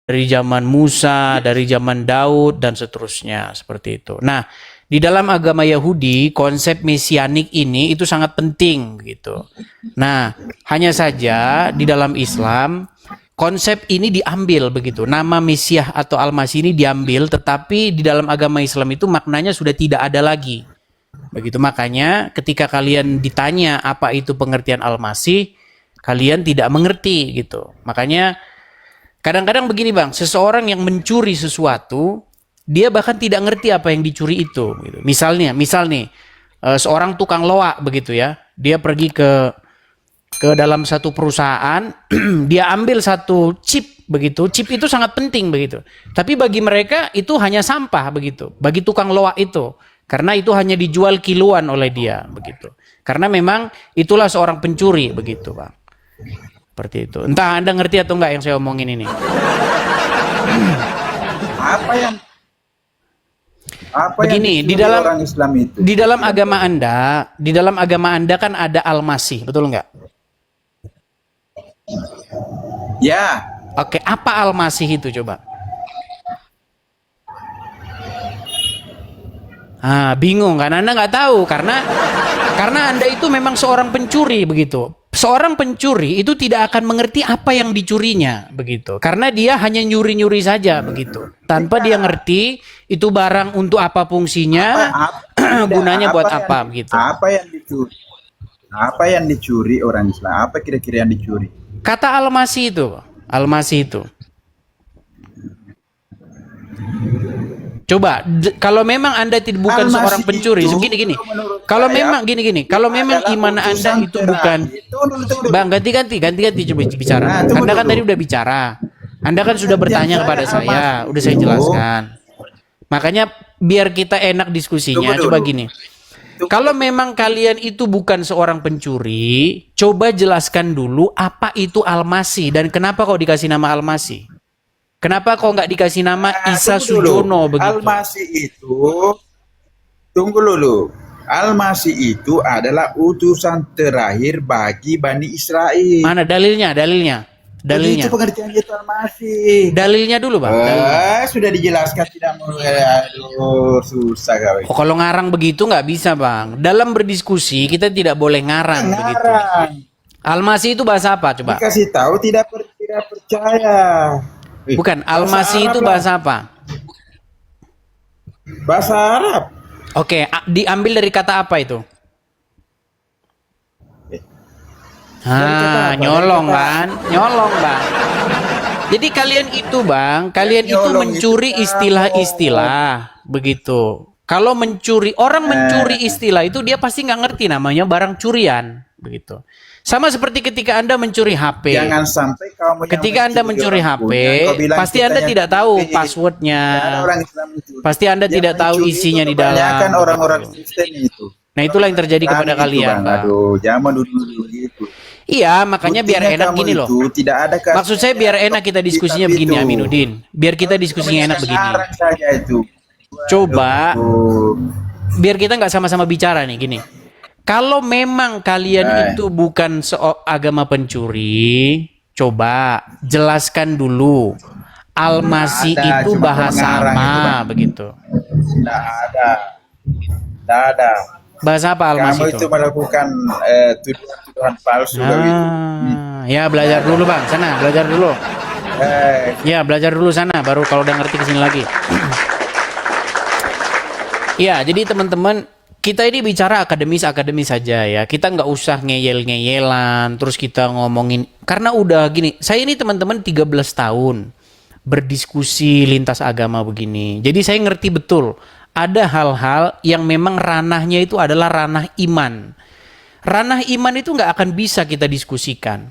dari zaman Musa, dari zaman Daud, dan seterusnya, seperti itu. Nah, di dalam agama Yahudi, konsep mesianik ini itu sangat penting, gitu. Nah, hanya saja di dalam Islam, konsep ini diambil begitu. Nama Mesias atau Al-Masih ini diambil, tetapi di dalam agama Islam itu maknanya sudah tidak ada lagi. Begitu, makanya ketika kalian ditanya apa itu pengertian Al-Masih, kalian tidak mengerti gitu. Makanya kadang-kadang begini bang, seseorang yang mencuri sesuatu, dia bahkan tidak ngerti apa yang dicuri itu. Gitu. Misal nih, seorang tukang loak begitu ya, dia pergi ke dalam satu perusahaan, dia ambil satu chip begitu, chip itu sangat penting begitu. Tapi bagi mereka itu hanya sampah begitu, bagi tukang loak itu, karena itu hanya dijual kiloan oleh dia begitu. Karena memang itulah seorang pencuri begitu bang. Seperti itu. Entah Anda ngerti atau enggak yang saya omongin ini. Apa Begini, yang di dalam orang Islam itu? di dalam agama Anda kan ada Al-Masih, betul enggak? Ya, Oke, apa Al-Masih itu coba? Bingung kan? Anda nggak tahu karena Anda itu memang seorang pencuri begitu. Seorang pencuri itu tidak akan mengerti apa yang dicurinya begitu. Karena dia hanya nyuri-nyuri saja begitu. Tanpa dia ngerti itu barang untuk apa fungsinya, gunanya buat apa begitu. Apa yang dicuri? Apa yang dicuri orang Islam? Apa kira-kira yang dicuri? Kata Al-Masih itu, Al-Masih itu. Coba, kalau memang Anda bukan seorang pencuri, gini. Kalau memang gini, kalau memang iman Anda itu bukan, Bang, ganti coba bicara. Anda kan tadi udah bicara. Anda kan sudah bertanya kepada saya, udah saya jelaskan. Makanya biar kita enak diskusinya, coba gini. Kalau memang kalian itu bukan seorang pencuri, coba jelaskan dulu apa itu Al-Masih dan kenapa kok dikasih nama Al-Masih? Kenapa kok nggak dikasih nama Isa Sujono begitu? Al-Masih itu, tunggu dulu. Al-Masih itu adalah utusan terakhir bagi Bani Israel. Mana dalilnya? Itu pengertian itu Al-Masih. Dalilnya dulu bang. Sudah dijelaskan tidak mau. Aduh, susah kali. Oh, kalau ngarang begitu nggak bisa bang. Dalam berdiskusi kita tidak boleh ngarang begitu. Al-Masih itu bahasa apa coba? Dikasih tahu tidak percaya. Bukan, Al-Masih itu bahasa apa? Bahasa Arab. Oke, diambil dari kata apa itu? Nyolong kan? Nyolong bang. Jadi kalian itu bang, itu mencuri istilah-istilah begitu. Kalau orang mencuri istilah itu dia pasti nggak ngerti namanya barang curian begitu. Sama seperti ketika Anda mencuri HP. Jangan sampai kamu ketika Anda mencuri HP, pasti Anda tidak tahu passwordnya. Pasti Anda tidak tahu isinya di dalam. Orang-orang Kristen itu. Nah itulah yang terjadi kepada kalian. Aduh, zaman dulu gitu. Iya, makanya biar enak gini loh. Maksud saya biar enak kita diskusinya begini, Aminuddin. Biar kita diskusinya enak begini. Coba, biar kita nggak sama-sama bicara nih, gini. Kalau memang kalian itu bukan agama pencuri, coba jelaskan dulu. Al-Masih itu bahasa apa begitu? Tidak ada. Bahasa apa Al-Masih itu? Kamu itu melakukan tuduhan palsu. Ya belajar dulu bang, sana belajar dulu. Ya belajar dulu sana, baru kalau udah ngerti kesini lagi. Ya jadi teman-teman, kita ini bicara akademis saja ya. Kita nggak usah ngeyel-ngeyelan, terus kita ngomongin. Karena udah gini, saya ini teman-teman 13 tahun berdiskusi lintas agama begini. Jadi saya ngerti betul, ada hal-hal yang memang ranahnya itu adalah ranah iman. Ranah iman itu nggak akan bisa kita diskusikan.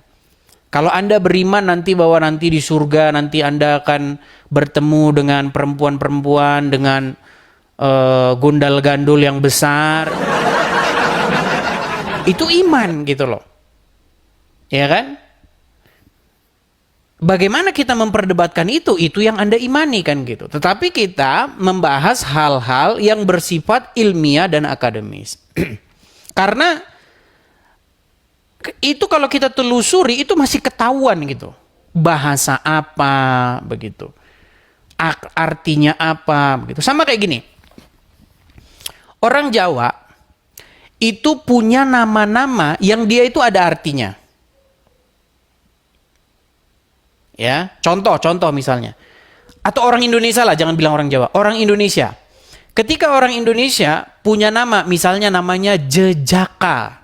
Kalau Anda beriman nanti bahwa nanti di surga, nanti Anda akan bertemu dengan perempuan-perempuan, dengan gundal-gandul yang besar, itu iman gitu loh, ya kan? Bagaimana kita memperdebatkan itu yang Anda imani kan gitu. Tetapi kita membahas hal-hal yang bersifat ilmiah dan akademis. Karena itu kalau kita telusuri itu masih ketahuan gitu. bahasa apa begitu. Artinya apa begitu. Sama kayak gini. Orang Jawa itu punya nama-nama yang dia itu ada artinya. Ya, contoh misalnya. Atau orang Indonesia lah, jangan bilang orang Jawa. Orang Indonesia. Ketika orang Indonesia punya nama, misalnya namanya Jejaka.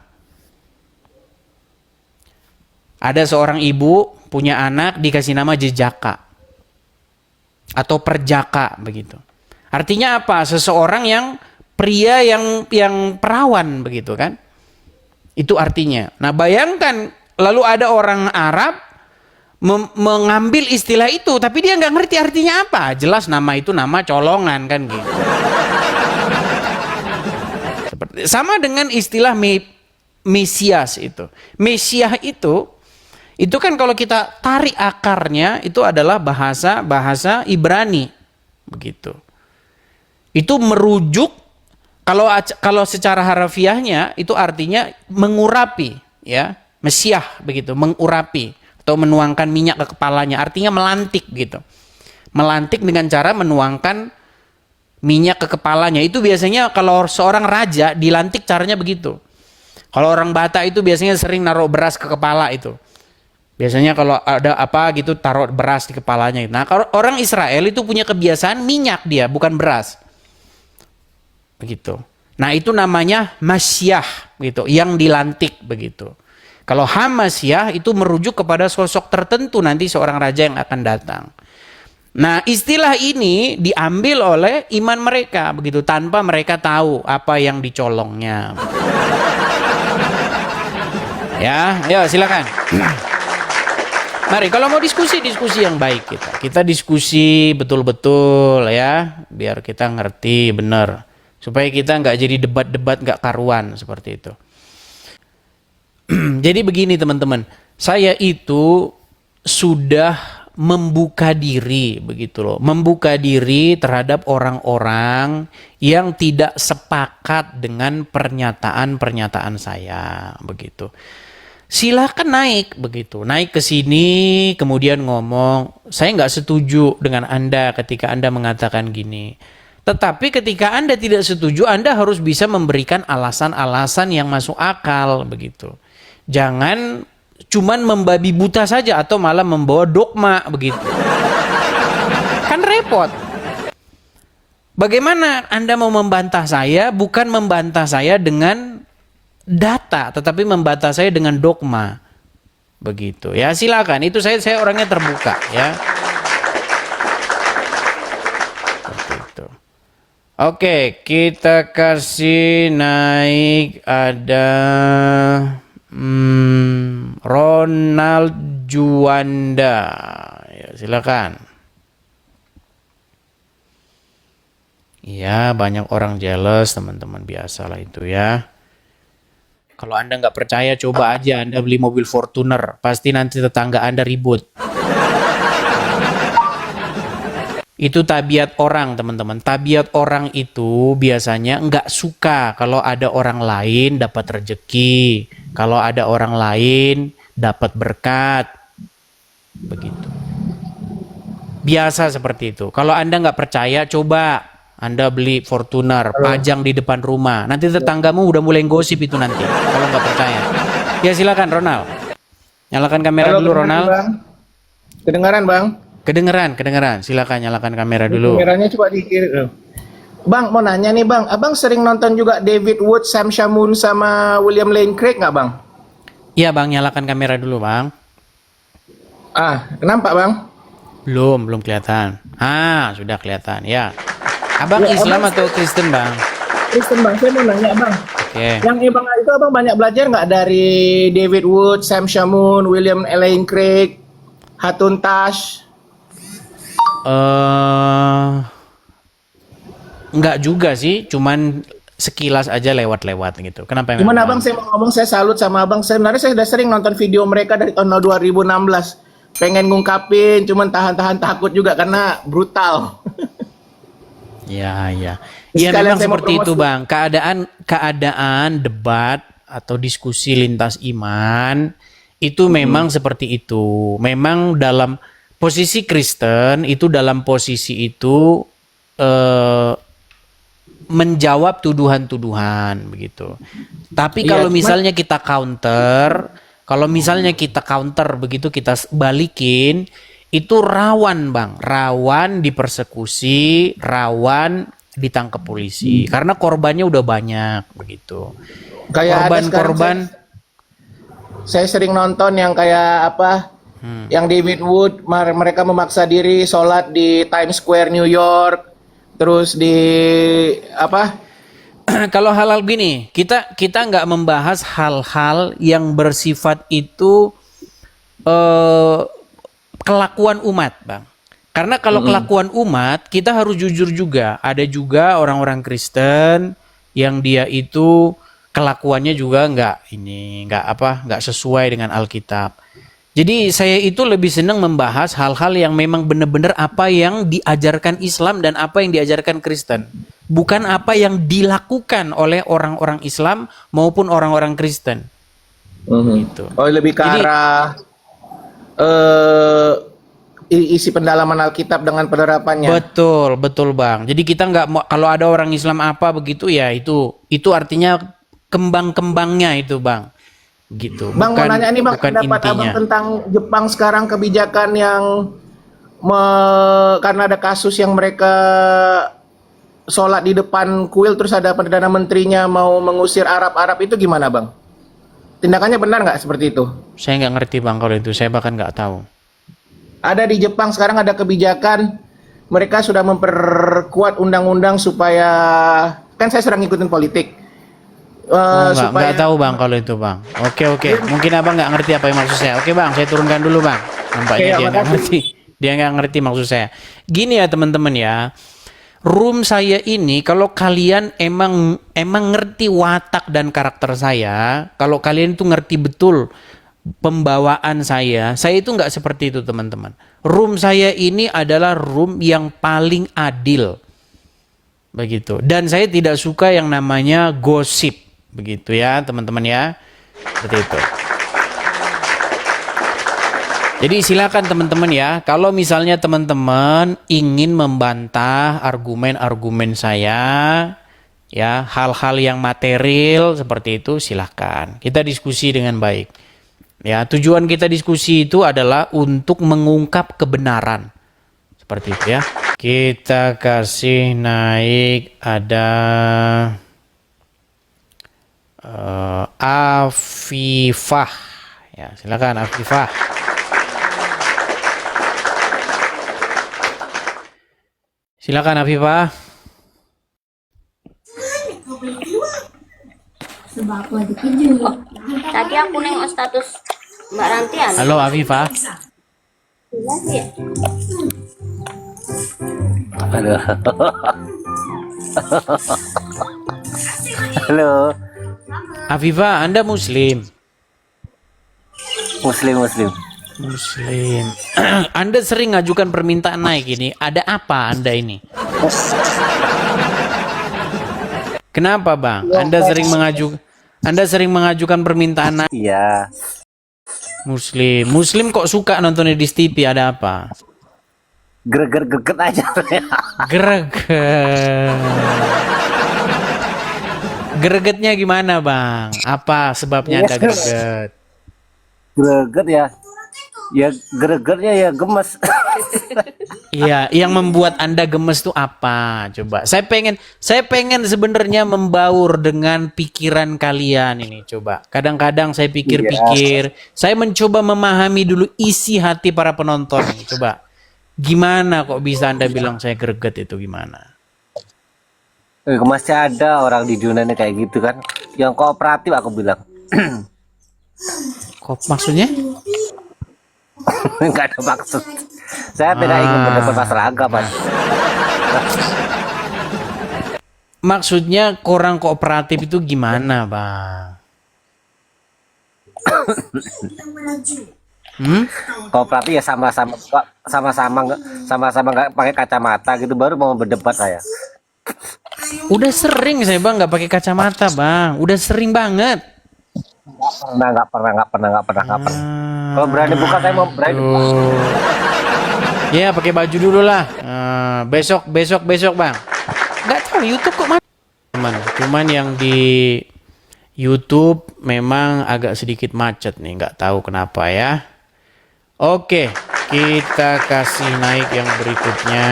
Ada seorang ibu punya anak dikasih nama Jejaka. Atau Perjaka begitu. Artinya apa? Seseorang yang pria yang perawan begitu kan? Itu artinya. Nah, bayangkan lalu ada orang Arab mengambil istilah itu, tapi dia nggak ngerti artinya apa. Jelas nama itu nama colongan kan gitu. Sama dengan istilah Mesias itu. Mesiah itu kan kalau kita tarik akarnya itu adalah bahasa Ibrani begitu. Itu merujuk kalau secara harafiahnya itu artinya mengurapi ya, Mesiah begitu, mengurapi atau menuangkan minyak ke kepalanya, artinya melantik gitu. Melantik dengan cara menuangkan minyak ke kepalanya. Itu biasanya kalau seorang raja dilantik caranya begitu. Kalau orang Batak itu biasanya sering naruh beras ke kepala itu. Biasanya kalau ada apa gitu taruh beras di kepalanya. Nah, kalau orang Israel itu punya kebiasaan minyak dia, bukan beras. Begitu. Nah, itu namanya Masyah gitu, yang dilantik begitu. Kalau Hamasyah itu merujuk kepada sosok tertentu nanti seorang raja yang akan datang. Nah, istilah ini diambil oleh iman mereka begitu tanpa mereka tahu apa yang dicolongnya. Ya, silakan. Mari kalau mau diskusi yang baik kita diskusi betul-betul ya, biar kita ngerti benar, supaya kita nggak jadi debat-debat nggak karuan seperti itu. Jadi begini teman-teman, saya itu sudah membuka diri begitu loh, membuka diri terhadap orang-orang yang tidak sepakat dengan pernyataan-pernyataan saya begitu. Silakan naik begitu, naik ke sini kemudian ngomong, saya nggak setuju dengan Anda ketika Anda mengatakan gini. Tetapi ketika Anda tidak setuju, Anda harus bisa memberikan alasan-alasan yang masuk akal begitu. Jangan cuman membabi buta saja atau malah membawa dogma begitu. Kan repot. Bagaimana Anda mau membantah saya, bukan membantah saya dengan data, tetapi membantah saya dengan dogma. Begitu. Ya, silakan. Itu saya orangnya terbuka ya. Seperti itu. Oke, kita kasih naik ada Ronald Juanda. Ya, silakan. Ya, banyak orang jealous, teman-teman, biasalah itu ya. Kalau Anda nggak percaya, coba aja Anda beli mobil Fortuner. Pasti nanti tetangga Anda ribut. Itu tabiat orang, teman-teman. Tabiat orang itu biasanya nggak suka kalau ada orang lain dapat rezeki, kalau ada orang lain dapat berkat, begitu. Biasa seperti itu. Kalau Anda nggak percaya, coba Anda beli Fortuner, pajang di depan rumah. Nanti tetanggamu udah mulai gosip itu nanti. Kalau nggak percaya. Ya silakan Ronald. Nyalakan kamera dulu Ronald. Bang. Kedengaran Bang? Kedengeran. Silakan nyalakan kamera dulu. Kameranya coba dikir. Bang, mau nanya nih Bang. Abang sering nonton juga David Wood, Sam Shamoun sama William Lane Craig nggak Bang? Iya Bang, nyalakan kamera dulu Bang. Nampak Bang? Belum kelihatan. Sudah kelihatan ya. Abang ya, Islam atau Kristen Bang? Kristen Bang, saya mau nanya Bang. Oke. Yang Bang itu Abang banyak belajar nggak dari David Wood, Sam Shamoun, William Lane Craig, Hatun Tash? Enggak juga sih, cuman sekilas aja lewat-lewat gitu. Kenapa? Cuman Abang, saya mau ngomong, saya salut sama Abang. Sebenarnya saya sudah sering nonton video mereka dari tahun 2016. Pengen ngungkapin, cuman tahan-tahan takut juga karena brutal. Ya. Iya memang seperti itu Bang. Keadaan debat atau diskusi lintas iman Itu memang seperti itu. Memang dalam posisi Kristen itu dalam posisi itu menjawab tuduhan-tuduhan begitu. Tapi Iya, kalau cuman misalnya kita counter, begitu kita balikin, itu rawan Bang, rawan dipersekusi, rawan ditangkap polisi karena korbannya udah banyak begitu. kayak ada sekarang Korban-korban saya sering nonton yang kayak apa, yang David Wood, mereka memaksa diri sholat di Times Square New York, terus di apa? kalau hal-hal gini, kita nggak membahas hal-hal yang bersifat itu kelakuan umat, Bang. Karena kalau kelakuan umat, kita harus jujur juga. Ada juga orang-orang Kristen yang dia itu kelakuannya juga nggak sesuai dengan Alkitab. Jadi saya itu lebih senang membahas hal-hal yang memang benar-benar apa yang diajarkan Islam dan apa yang diajarkan Kristen. Bukan apa yang dilakukan oleh orang-orang Islam maupun orang-orang Kristen. Gitu. Oh, lebih ke Jadi arah isi pendalaman Alkitab dengan penerapannya. betul, betul Bang. Jadi kita nggak mau kalau ada orang Islam apa begitu ya itu artinya kembang-kembangnya itu Bang. Gitu. Bang, mau nanya nih Bang, bukan pendapat Abang intinya. tentang Jepang sekarang, kebijakan yang karena ada kasus yang mereka sholat di depan kuil terus ada Perdana Menterinya mau mengusir Arab-Arab, itu gimana Bang? Tindakannya benar nggak seperti itu? Saya nggak ngerti Bang kalau itu. Saya bahkan nggak tahu. Ada di Jepang sekarang ada kebijakan, mereka sudah memperkuat undang-undang supaya, kan saya sedang ngikutin politik. Oh, nggak Supaya tahu Bang kalau itu Bang. Oke. Mungkin Abang nggak ngerti apa yang maksud saya. Oke Bang, saya turunkan dulu Bang. Nampaknya Oke, dia nggak makasih. ngerti. Dia nggak ngerti maksud saya. Gini ya teman-teman ya. Room saya ini kalau kalian emang ngerti watak dan karakter saya, kalau kalian itu ngerti betul pembawaan saya itu nggak seperti itu teman-teman. Room saya ini adalah room yang paling adil. Begitu. Dan saya tidak suka yang namanya gosip. Begitu ya teman-teman ya. Seperti itu. Jadi silakan teman-teman ya, kalau misalnya teman-teman ingin membantah argumen-argumen saya, ya hal-hal yang material seperti itu silakan. Kita diskusi dengan baik. Ya, tujuan kita diskusi itu adalah untuk mengungkap kebenaran. Seperti itu ya. Kita kasih naik ada Afifah. Ya, silakan Afifah. Silakan Afifah. Sebab aku lagi tidur. Tadi aku nengok status Mbak Rantian. Halo Afifah. Iya sih. Halo. Halo. Afifah, Anda Muslim. Muslim. Muslim. Anda sering ngajukan permintaan naik ini. Ada apa Anda ini? Kenapa Bang? Anda sering mengajukan permintaan naik. Iya. Muslim kok suka nontonnya di TV, ada apa? Greget aja. Greget. Gregetnya gimana Bang? Apa sebabnya Anda greget? Greget ya. Ya gregetnya ya gemes. Iya, yang membuat Anda gemes tuh apa? Coba. Saya pengen sebenarnya membaur dengan pikiran kalian ini, coba. Kadang-kadang saya pikir-pikir, saya mencoba memahami dulu isi hati para penonton. Coba. Gimana kok bisa Anda bilang saya greget itu gimana? Masih ada orang di dunia ini kayak gitu kan. Yang kooperatif aku bilang. Kok maksudnya? Enggak ada maksud. Saya tidak ingin berdebat masalah agama. Maksudnya kurang kooperatif itu gimana, Bang? Kooperatif ya sama-sama nggak pakai kacamata gitu baru mau berdebat saya. Udah sering saya Bang nggak pakai kacamata, Bang. Udah sering banget. nggak pernah. Kalau berani buka saya mau berani. Tuh. Ya, pakai baju dulu lah. Besok Bang. Nggak tahu YouTube kok cuman yang di YouTube memang agak sedikit macet nih, nggak tahu kenapa ya. Oke, kita kasih naik yang berikutnya.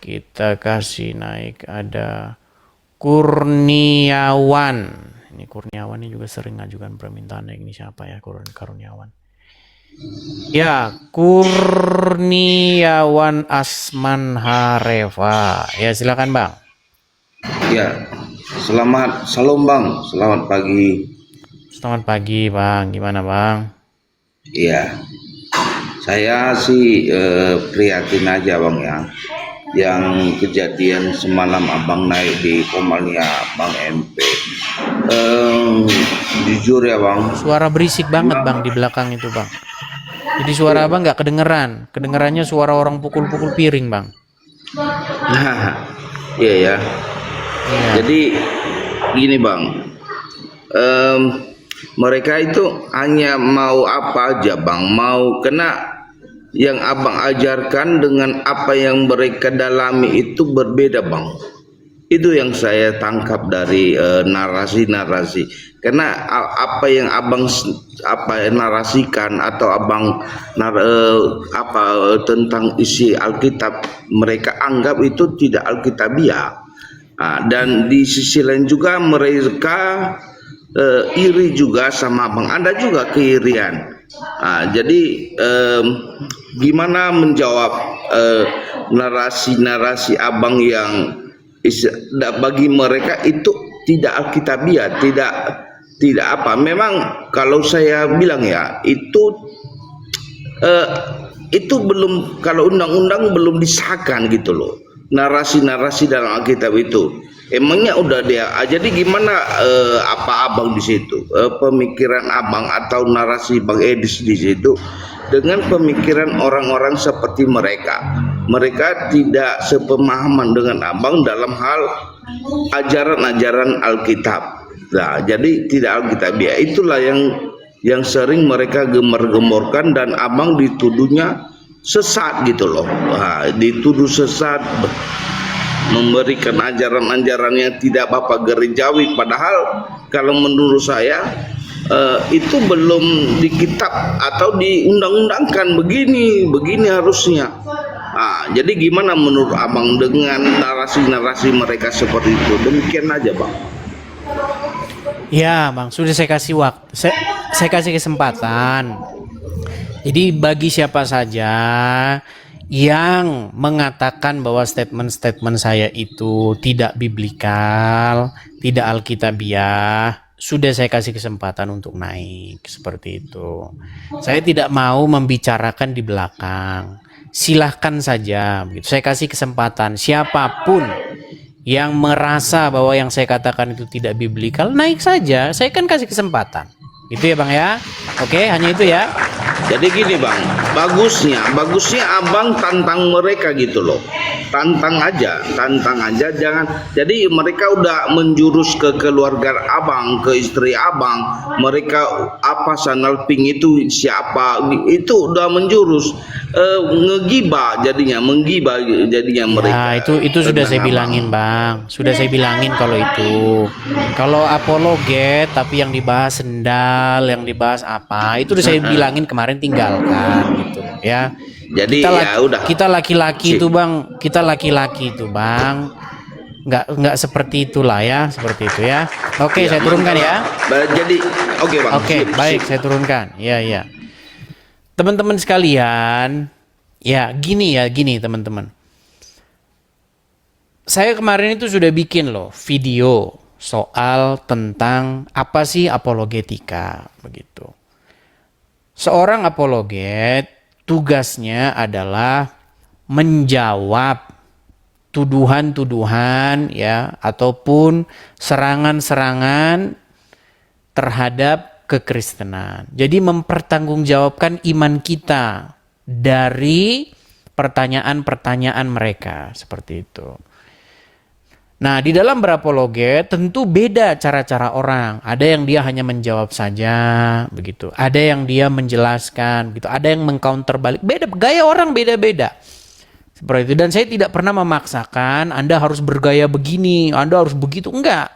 Kita kasih naik, ada Kurniawan. Ini Kurniawan ini juga sering ngajukan permintaan naik. Ini siapa ya, Kurniawan? Ya, Kurniawan Asman Hareva. Ya, silakan Bang. Ya, salam Bang, selamat pagi. Selamat pagi Bang, gimana Bang? Iya, saya sih prihatin aja Bang ya, yang kejadian semalam Abang naik di Komalnya Bang MP. Jujur ya Bang, Suara berisik banget Bang di belakang itu Bang. Jadi suara Abang nggak kedengeran, kedengerannya suara orang pukul-pukul piring Bang. nah, iya ya. Iya. Jadi gini Bang, mereka itu hanya mau apa aja Bang, mau kena yang Abang ajarkan dengan apa yang mereka dalami itu berbeda Bang. Itu yang saya tangkap dari narasi-narasi. Karena apa yang Abang narasikan atau Abang tentang isi Alkitab, mereka anggap itu tidak Alkitabiah. Dan di sisi lain juga mereka iri juga sama Abang. Anda juga keirian. Jadi gimana menjawab narasi-narasi Abang yang bagi mereka itu tidak Alkitabiah, tidak apa. Memang kalau saya bilang ya, itu belum, kalau undang-undang belum disahkan gitu loh. Narasi-narasi dalam Alkitab itu emangnya udah dia. Jadi gimana apa Abang di situ, pemikiran Abang atau narasi Bang Edis di situ dengan pemikiran orang-orang seperti mereka tidak sepemahaman dengan Abang dalam hal ajaran-ajaran Alkitab. Nah, jadi tidak Alkitabiah. Itulah yang sering mereka gemar-gemborkan, dan Abang dituduhnya sesat gitu loh. Dituduh sesat, memberikan ajaran-ajaran yang tidak Bapak gerejawi. Padahal kalau menurut saya itu belum di kitab atau diundang-undangkan begini harusnya. Jadi gimana menurut Abang dengan narasi-narasi mereka seperti itu? Demikian aja Bang. Ya Bang, sudah saya kasih waktu, saya kasih kesempatan. Jadi bagi siapa saja yang mengatakan bahwa statement-statement saya itu tidak biblikal, tidak alkitabiah, sudah saya kasih kesempatan untuk naik seperti itu. Saya tidak mau membicarakan di belakang. Silahkan saja, begitu. Saya kasih kesempatan siapapun yang merasa bahwa yang saya katakan itu tidak biblikal, naik saja. Saya kan kasih kesempatan. Itu ya Bang ya. Oke, hanya itu ya. Jadi gini Bang, bagusnya Abang tantang mereka gitu loh. Tantang aja, jangan. Jadi mereka udah menjurus ke keluarga Abang, ke istri Abang. Mereka apa Sanal Pink itu siapa? Itu udah menjurus ngegibah jadinya, menggibah jadinya mereka. Nah, itu sudah saya bilangin Bang. Sudah saya bilangin kalau itu. Kalau apologet tapi yang dibahas sendal, yang dibahas apa, itu udah saya bilangin kemarin, tinggalkan gitu ya. Jadi kita laki-laki itu Bang, kita laki-laki itu Bang, nggak seperti itulah ya, seperti itu ya. Oke, saya turunkan ya. Jadi oke Bang. Oke, baik, saya turunkan. Ya. Teman-teman sekalian, ya gini teman-teman. Saya kemarin itu sudah bikin loh video soal tentang apa sih apologetika begitu. Seorang apologet tugasnya adalah menjawab tuduhan-tuduhan ya, ataupun serangan-serangan terhadap kekristenan. Jadi mempertanggungjawabkan iman kita dari pertanyaan-pertanyaan mereka seperti itu. Nah, di dalam berapologet tentu beda cara-cara orang. Ada yang dia hanya menjawab saja, begitu. Ada yang dia menjelaskan, begitu. Ada yang mengcounter balik. Beda, gaya orang beda-beda. Seperti itu. Dan saya tidak pernah memaksakan Anda harus bergaya begini, Anda harus begitu. Enggak.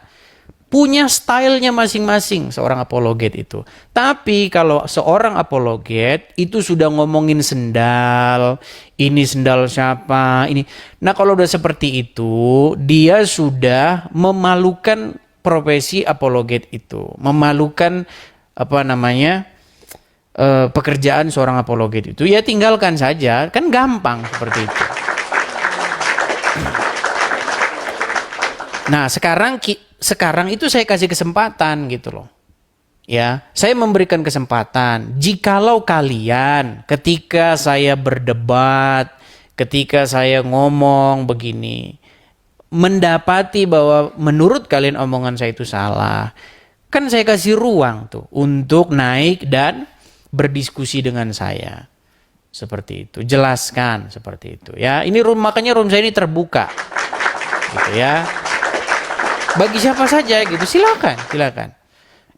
Punya stylenya masing-masing seorang apologet itu. Tapi kalau seorang apologet itu sudah ngomongin sendal, ini sendal siapa, ini. Nah kalau udah seperti itu, dia sudah memalukan profesi apologet itu. Memalukan pekerjaan seorang apologet itu. Ya tinggalkan saja, kan gampang seperti itu. Nah sekarang itu saya kasih kesempatan gitu loh. Ya, saya memberikan kesempatan. Jikalau kalian ketika saya berdebat, ketika saya ngomong begini, mendapati bahwa menurut kalian omongan saya itu salah, kan saya kasih ruang tuh untuk naik dan berdiskusi dengan saya. Seperti itu, jelaskan seperti itu ya. Ini makanya room saya ini terbuka. Gitu ya. Bagi siapa saja gitu, silakan.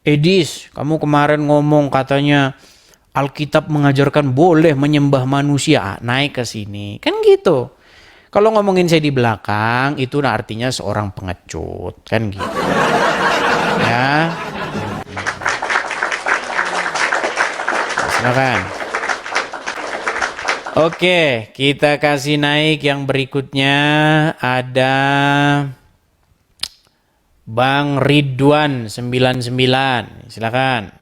Edis, kamu kemarin ngomong katanya Alkitab mengajarkan boleh menyembah manusia, naik ke sini. Kan gitu. Kalau ngomongin saya di belakang, itu artinya seorang pengecut, kan gitu. Ya. Silakan. Oke, kita kasih naik yang berikutnya ada Bang Ridwan 99, silakan.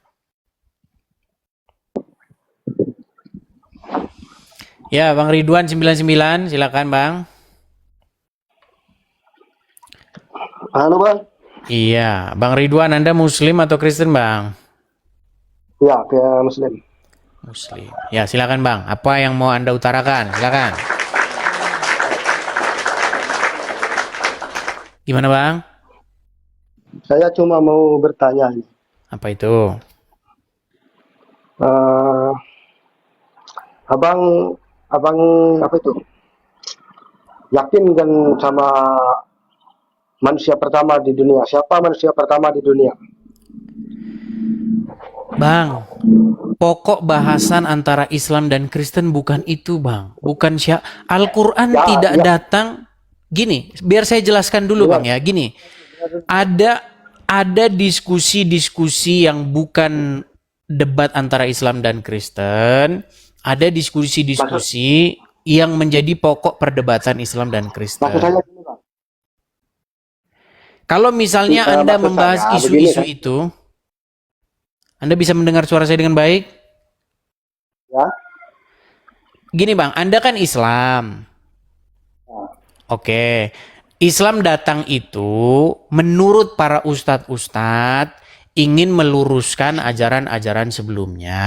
Ya, Bang Ridwan 99, silakan Bang. Halo Bang. Iya, Bang Ridwan, Anda Muslim atau Kristen Bang? Ya, saya Muslim. Muslim. Ya, silakan Bang. Apa yang mau Anda utarakan? Silakan. Gimana Bang? Saya cuma mau bertanya ini. Apa itu? Abang apa itu? Yakin kan sama manusia pertama di dunia? Siapa manusia pertama di dunia? Bang, pokok bahasan antara Islam dan Kristen bukan itu, Bang. Bukan Al-Quran tidak datang. Gini, biar saya jelaskan dulu, Bang ya. Gini, ada diskusi-diskusi yang bukan debat antara Islam dan Kristen. Ada diskusi-diskusi yang menjadi pokok perdebatan Islam dan Kristen. Maksud saya gini, Bang. Kalau misalnya Anda membahas isu-isu itu, Anda bisa mendengar suara saya dengan baik? Ya. Gini Bang, Anda kan Islam. Oke. Islam datang itu menurut para ustadz-ustadz ingin meluruskan ajaran-ajaran sebelumnya.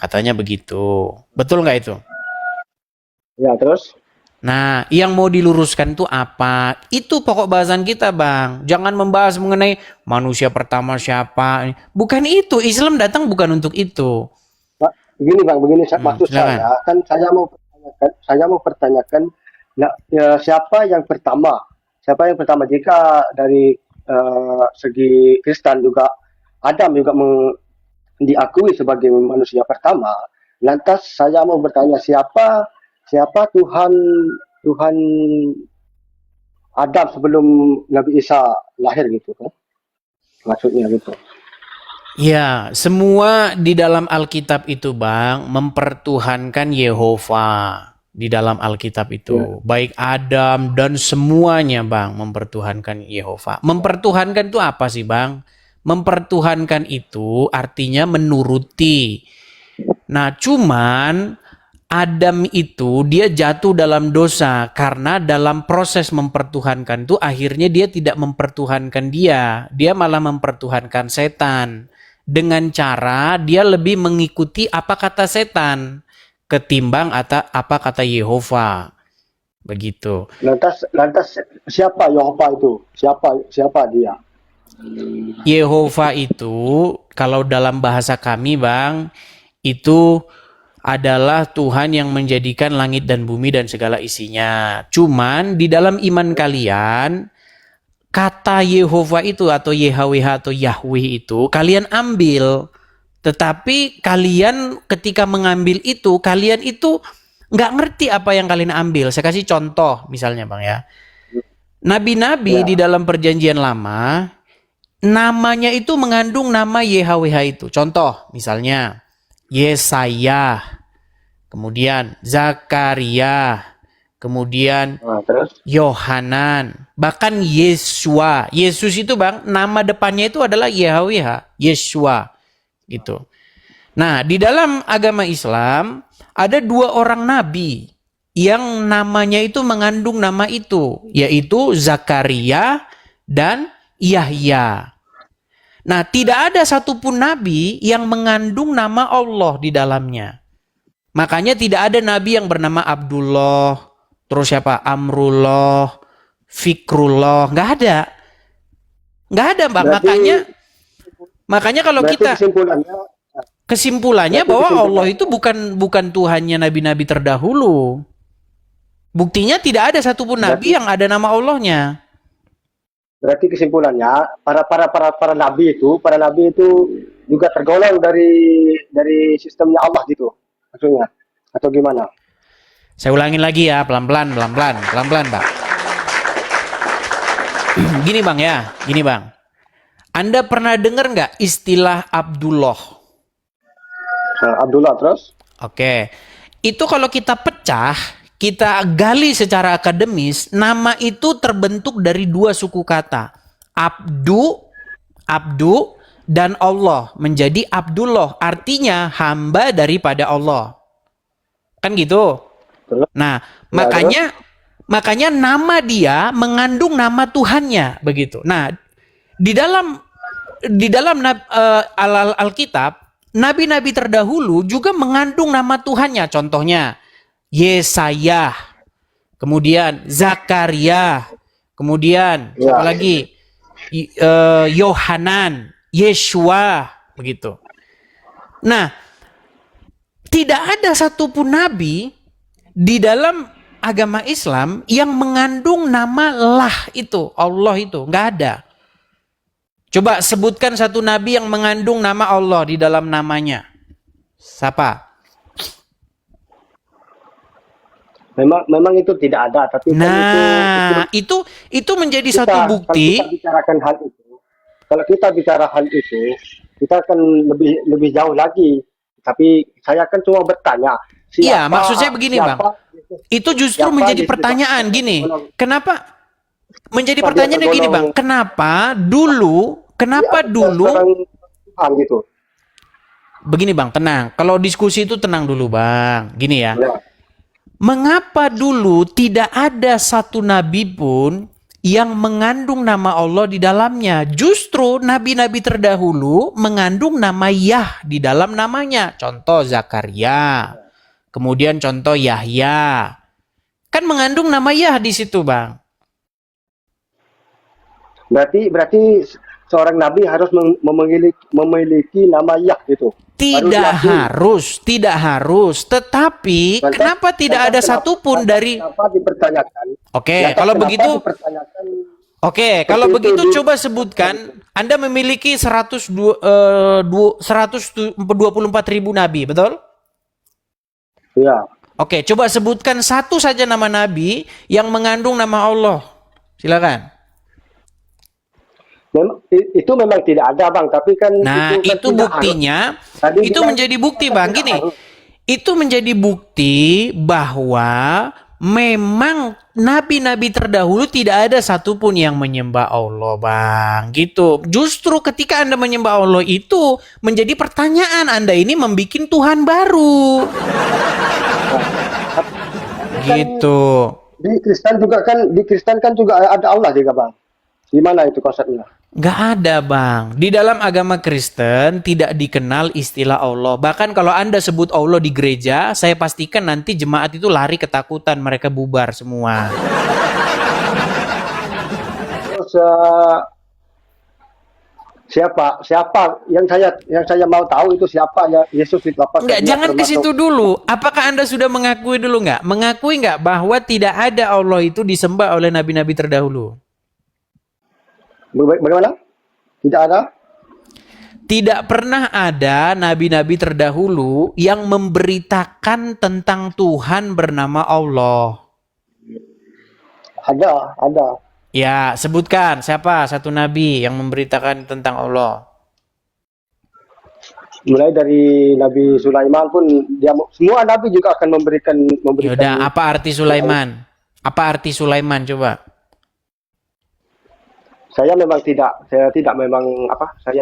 Katanya begitu. Betul nggak itu? Ya, terus? Nah, yang mau diluruskan itu apa? Itu pokok bahasan kita, Bang. Jangan membahas mengenai manusia pertama siapa. Bukan itu. Islam datang bukan untuk itu. Begini Bang, maksud silakan. saya kan saya mau pertanyakan siapa yang pertama? Siapa yang pertama? Jika dari segi Kristen juga Adam juga diakui sebagai manusia pertama, lantas saya mau bertanya siapa Tuhan Adam sebelum Nabi Isa lahir gitu kan? Maksudnya gitu. Ya, semua di dalam Alkitab itu, Bang, mempertuhankan Yehova. Di dalam Alkitab itu, baik Adam dan semuanya, Bang, mempertuhankan Yehova. Mempertuhankan itu apa sih, Bang? Mempertuhankan itu artinya menuruti. Nah, cuman Adam itu dia jatuh dalam dosa karena dalam proses mempertuhankan itu akhirnya dia tidak mempertuhankan dia malah mempertuhankan setan. Dengan cara dia lebih mengikuti apa kata setan ketimbang apa kata Yehova. Begitu. Lantas siapa Yehova itu? Siapa dia? Yehova itu kalau dalam bahasa kami, Bang, itu adalah Tuhan yang menjadikan langit dan bumi dan segala isinya. Cuman di dalam iman kalian kata Yehova itu atau YHWH atau Yahweh itu kalian ambil. Tetapi kalian ketika mengambil itu, kalian itu nggak ngerti apa yang kalian ambil. Saya kasih contoh misalnya Bang ya. Nabi-nabi di dalam perjanjian lama, namanya itu mengandung nama YHWH itu. Contoh misalnya Yesaya, kemudian Zakaria, kemudian Terus? Yohanan, bahkan Yesua. Yesus itu Bang, nama depannya itu adalah YHWH, Yesua gitu. Nah, di dalam agama Islam ada 2 orang nabi yang namanya itu mengandung nama itu, yaitu Zakaria dan Yahya. Nah, tidak ada satupun nabi yang mengandung nama Allah di dalamnya. Makanya tidak ada nabi yang bernama Abdullah, terus siapa? Amrullah, Fikrullah, nggak ada. Nggak ada, Bang. Makanya kalau kita kesimpulannya bahwa Allah itu bukan Tuhannya nabi-nabi terdahulu. Buktinya tidak ada satupun nabi yang ada nama Allahnya. Berarti kesimpulannya para nabi itu juga tergolong dari sistemnya Allah gitu maksudnya atau gimana? Saya ulangin lagi ya, pelan-pelan, Pak. Gini Bang. Anda pernah dengar nggak istilah Abdullah? Abdullah terus? Oke, itu kalau kita pecah, kita gali secara akademis, nama itu terbentuk dari 2 suku kata. Abdu dan Allah menjadi Abdullah, artinya hamba daripada Allah. Kan gitu. Nah, makanya nama dia mengandung nama Tuhannya begitu. Nah, di dalam Alkitab, nabi-nabi terdahulu juga mengandung nama Tuhannya. Contohnya Yesaya, kemudian Zakaria, kemudian siapa lagi? Yohanan, Yeshua, begitu. Nah, tidak ada satupun nabi di dalam agama Islam yang mengandung nama lah itu, Allah itu, nggak ada. Coba sebutkan satu nabi yang mengandung nama Allah di dalam namanya. Siapa? Memang itu tidak ada, tapi itu menjadi satu bukti. Kalau kita bicara hal itu, kita akan lebih jauh lagi. Tapi saya kan cuma bertanya. Iya, maksud saya begini, Bang. Itu justru menjadi pertanyaan gini. Kenapa menjadi pertanyaan gini, Bang? Kenapa dulu gitu. Begini, Bang, tenang. Kalau diskusi itu tenang dulu, Bang. Gini ya. Mengapa dulu tidak ada satu nabi pun yang mengandung nama Allah di dalamnya? Justru nabi-nabi terdahulu mengandung nama Yah di dalam namanya. Contoh Zakaria. Kemudian contoh Yahya. Kan mengandung nama Yah di situ, Bang. Berarti seorang nabi harus memiliki nama Yah gitu. Tidak harus. Tetapi kenapa tidak ada satupun dari? Kenapa dipertanyakan? Oke, kalau begitu coba sebutkan. Anda memiliki 124.000 nabi, betul? Iya. Oke, coba sebutkan satu saja nama nabi yang mengandung nama Allah. Silakan. Itu memang tidak ada, Bang, tapi kan itu buktinya itu menjadi bukti, Bang. Gini, itu menjadi bukti bahwa memang nabi-nabi terdahulu tidak ada satupun yang menyembah Allah, Bang. Gitu. Justru ketika Anda menyembah Allah itu menjadi pertanyaan, Anda ini membikin Tuhan baru. Gitu. Di Kristen kan juga ada Allah juga, Bang. Gimana itu konsepnya? Nggak ada, Bang. Di dalam agama Kristen tidak dikenal istilah Allah. Bahkan kalau Anda sebut Allah di gereja, saya pastikan nanti jemaat itu lari ketakutan, mereka bubar semua. Terus siapa yang saya mau tahu itu siapa ya Yesus itu apa? Enggak, jangan ke situ dulu. Apakah Anda sudah mengakui dulu nggak? Mengakui nggak bahwa tidak ada Allah itu disembah oleh nabi-nabi terdahulu? Bagaimana? Tidak ada? Tidak pernah ada nabi-nabi terdahulu yang memberitakan tentang Tuhan bernama Allah. Ada. Ya, sebutkan siapa satu nabi yang memberitakan tentang Allah. Mulai dari Nabi Sulaiman pun dia semua nabi juga akan memberikan Yaudah, apa arti Sulaiman? Apa arti Sulaiman coba? saya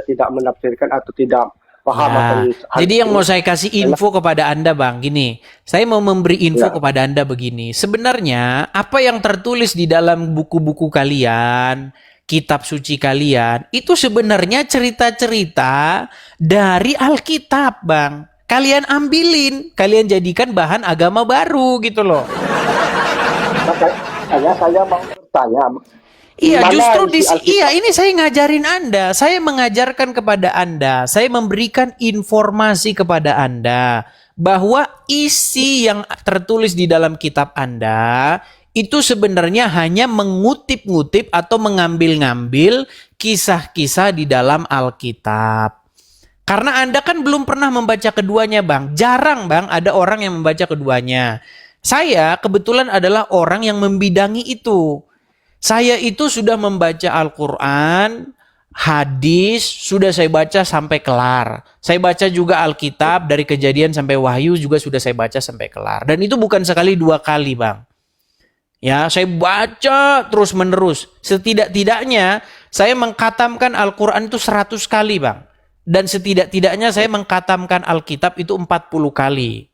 tidak menafsirkan atau tidak paham Ya, akan hal jadi yang itu. mau saya kasih info kepada Anda, Bang, gini. Saya mau memberi info kepada Anda begini. Sebenarnya apa yang tertulis di dalam buku-buku kalian, kitab suci kalian, itu sebenarnya cerita-cerita dari Alkitab, Bang. Kalian ambilin, kalian jadikan bahan agama baru gitu loh. Saya mau bertanya. Iya, Mana justru isi Alkitab? ini saya ngajarin Anda, saya mengajarkan kepada Anda, saya memberikan informasi kepada Anda bahwa isi yang tertulis di dalam kitab Anda itu sebenarnya hanya mengutip-ngutip atau mengambil-ngambil kisah-kisah di dalam Alkitab. Karena Anda kan belum pernah membaca keduanya, Bang. Jarang, Bang, ada orang yang membaca keduanya. Saya kebetulan adalah orang yang membidangi itu. Saya itu sudah membaca Al-Quran, hadis, sudah saya baca sampai kelar. Saya baca juga Alkitab, dari Kejadian sampai Wahyu juga sudah saya baca sampai kelar. Dan itu bukan sekali, 2 kali, Bang. Ya, saya baca terus-menerus. Setidak-tidaknya saya mengkatamkan Al-Quran itu 100 kali, Bang. Dan setidak-tidaknya saya mengkatamkan Alkitab itu 40 kali.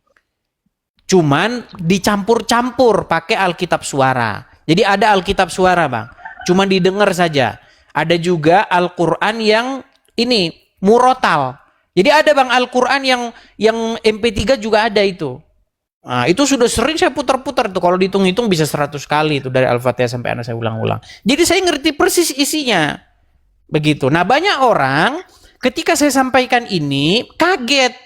Cuman dicampur-campur pakai Alkitab suara. Jadi ada Alkitab suara, Bang. Cuman didengar saja. Ada juga Al-Quran yang ini murotal. Jadi ada, Bang, Al-Quran yang MP3 juga ada itu. Nah, itu sudah sering saya putar-putar tuh. Kalau dihitung-hitung bisa 100 kali itu dari Al-Fatihah sampai anak saya ulang-ulang. Jadi saya ngerti persis isinya. Begitu. Nah, banyak orang ketika saya sampaikan ini kaget.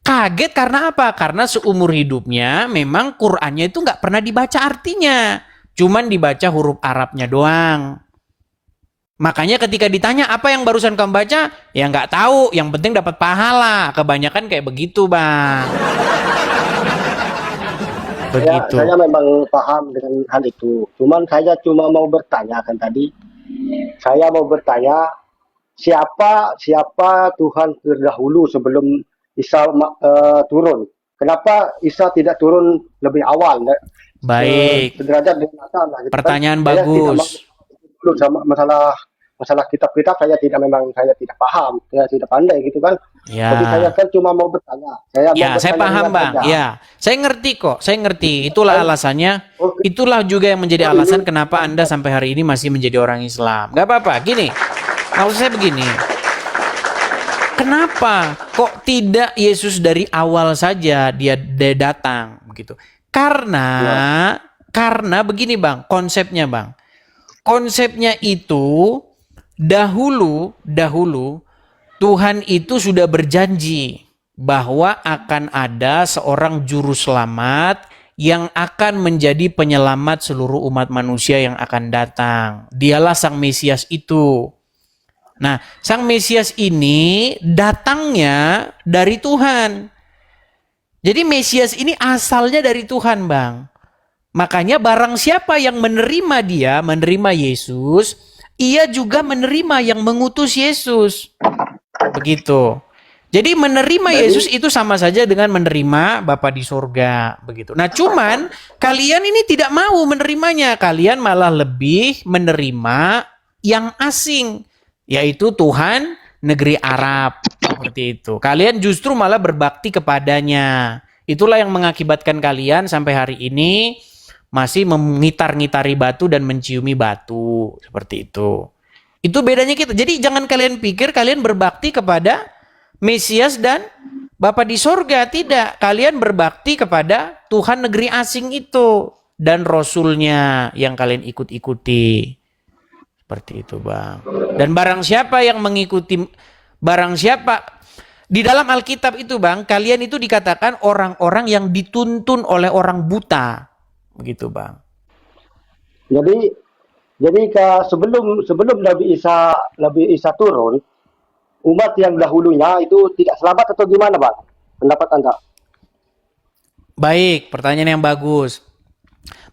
Kaget karena apa? Karena seumur hidupnya memang Qur'annya itu nggak pernah dibaca artinya. Cuman dibaca huruf Arabnya doang. Makanya ketika ditanya apa yang barusan kamu baca, ya nggak tahu. Yang penting dapat pahala. Kebanyakan kayak begitu, Bang. Begitu. Saya memang paham dengan hal itu. Cuman saya cuma mau bertanya kan tadi. Saya mau bertanya siapa Tuhan terdahulu sebelum Isa turun? Kenapa Isa tidak turun lebih awal? Baik. Sederajat dengan Adam lah, gitu kan. Pertanyaan Saya bagus. tidak sama masalah kitab-kitab saya tidak paham, saya tidak pandai gitu kan. Ya. Jadi saya kan cuma mau bertanya. Saya paham, Bang. saja. Ya, saya ngerti kok. Saya ngerti. Itulah alasannya. Itulah juga yang menjadi alasan kenapa Anda sampai hari ini masih menjadi orang Islam. Gak apa-apa. Gini, maksud saya begini. Kenapa kok tidak Yesus dari awal saja dia datang begitu? Karena begini, Bang, konsepnya, Bang. Konsepnya itu dahulu Tuhan itu sudah berjanji bahwa akan ada seorang juru selamat yang akan menjadi penyelamat seluruh umat manusia yang akan datang. Dialah Sang Mesias itu. Nah, Sang Mesias ini datangnya dari Tuhan. Jadi Mesias ini asalnya dari Tuhan, Bang. Makanya barang siapa yang menerima dia, menerima Yesus, ia juga menerima yang mengutus Yesus. Begitu. Jadi menerima Yesus itu sama saja dengan menerima Bapa di sorga. Begitu. Nah, cuman kalian ini tidak mau menerimanya. Kalian malah lebih menerima yang asing, yaitu Tuhan negeri Arab. Seperti itu. Kalian justru malah berbakti kepadanya. Itulah yang mengakibatkan kalian sampai hari ini masih mengitar-ngitari batu dan menciumi batu. Seperti itu. Itu bedanya kita. Jadi jangan kalian pikir kalian berbakti kepada Mesias dan Bapa di sorga. Tidak. Kalian berbakti kepada Tuhan negeri asing itu. Dan Rasulnya yang kalian ikut-ikuti. Seperti itu, Bang. Dan barang siapa yang mengikuti, barang siapa di dalam Alkitab itu, Bang, kalian itu dikatakan orang-orang yang dituntun oleh orang buta. Begitu, Bang. Jadi Jadi sebelum Nabi Isa turun, umat yang dahulunya itu tidak selamat atau gimana, Bang? Pendapat Anda? Baik, pertanyaan yang bagus.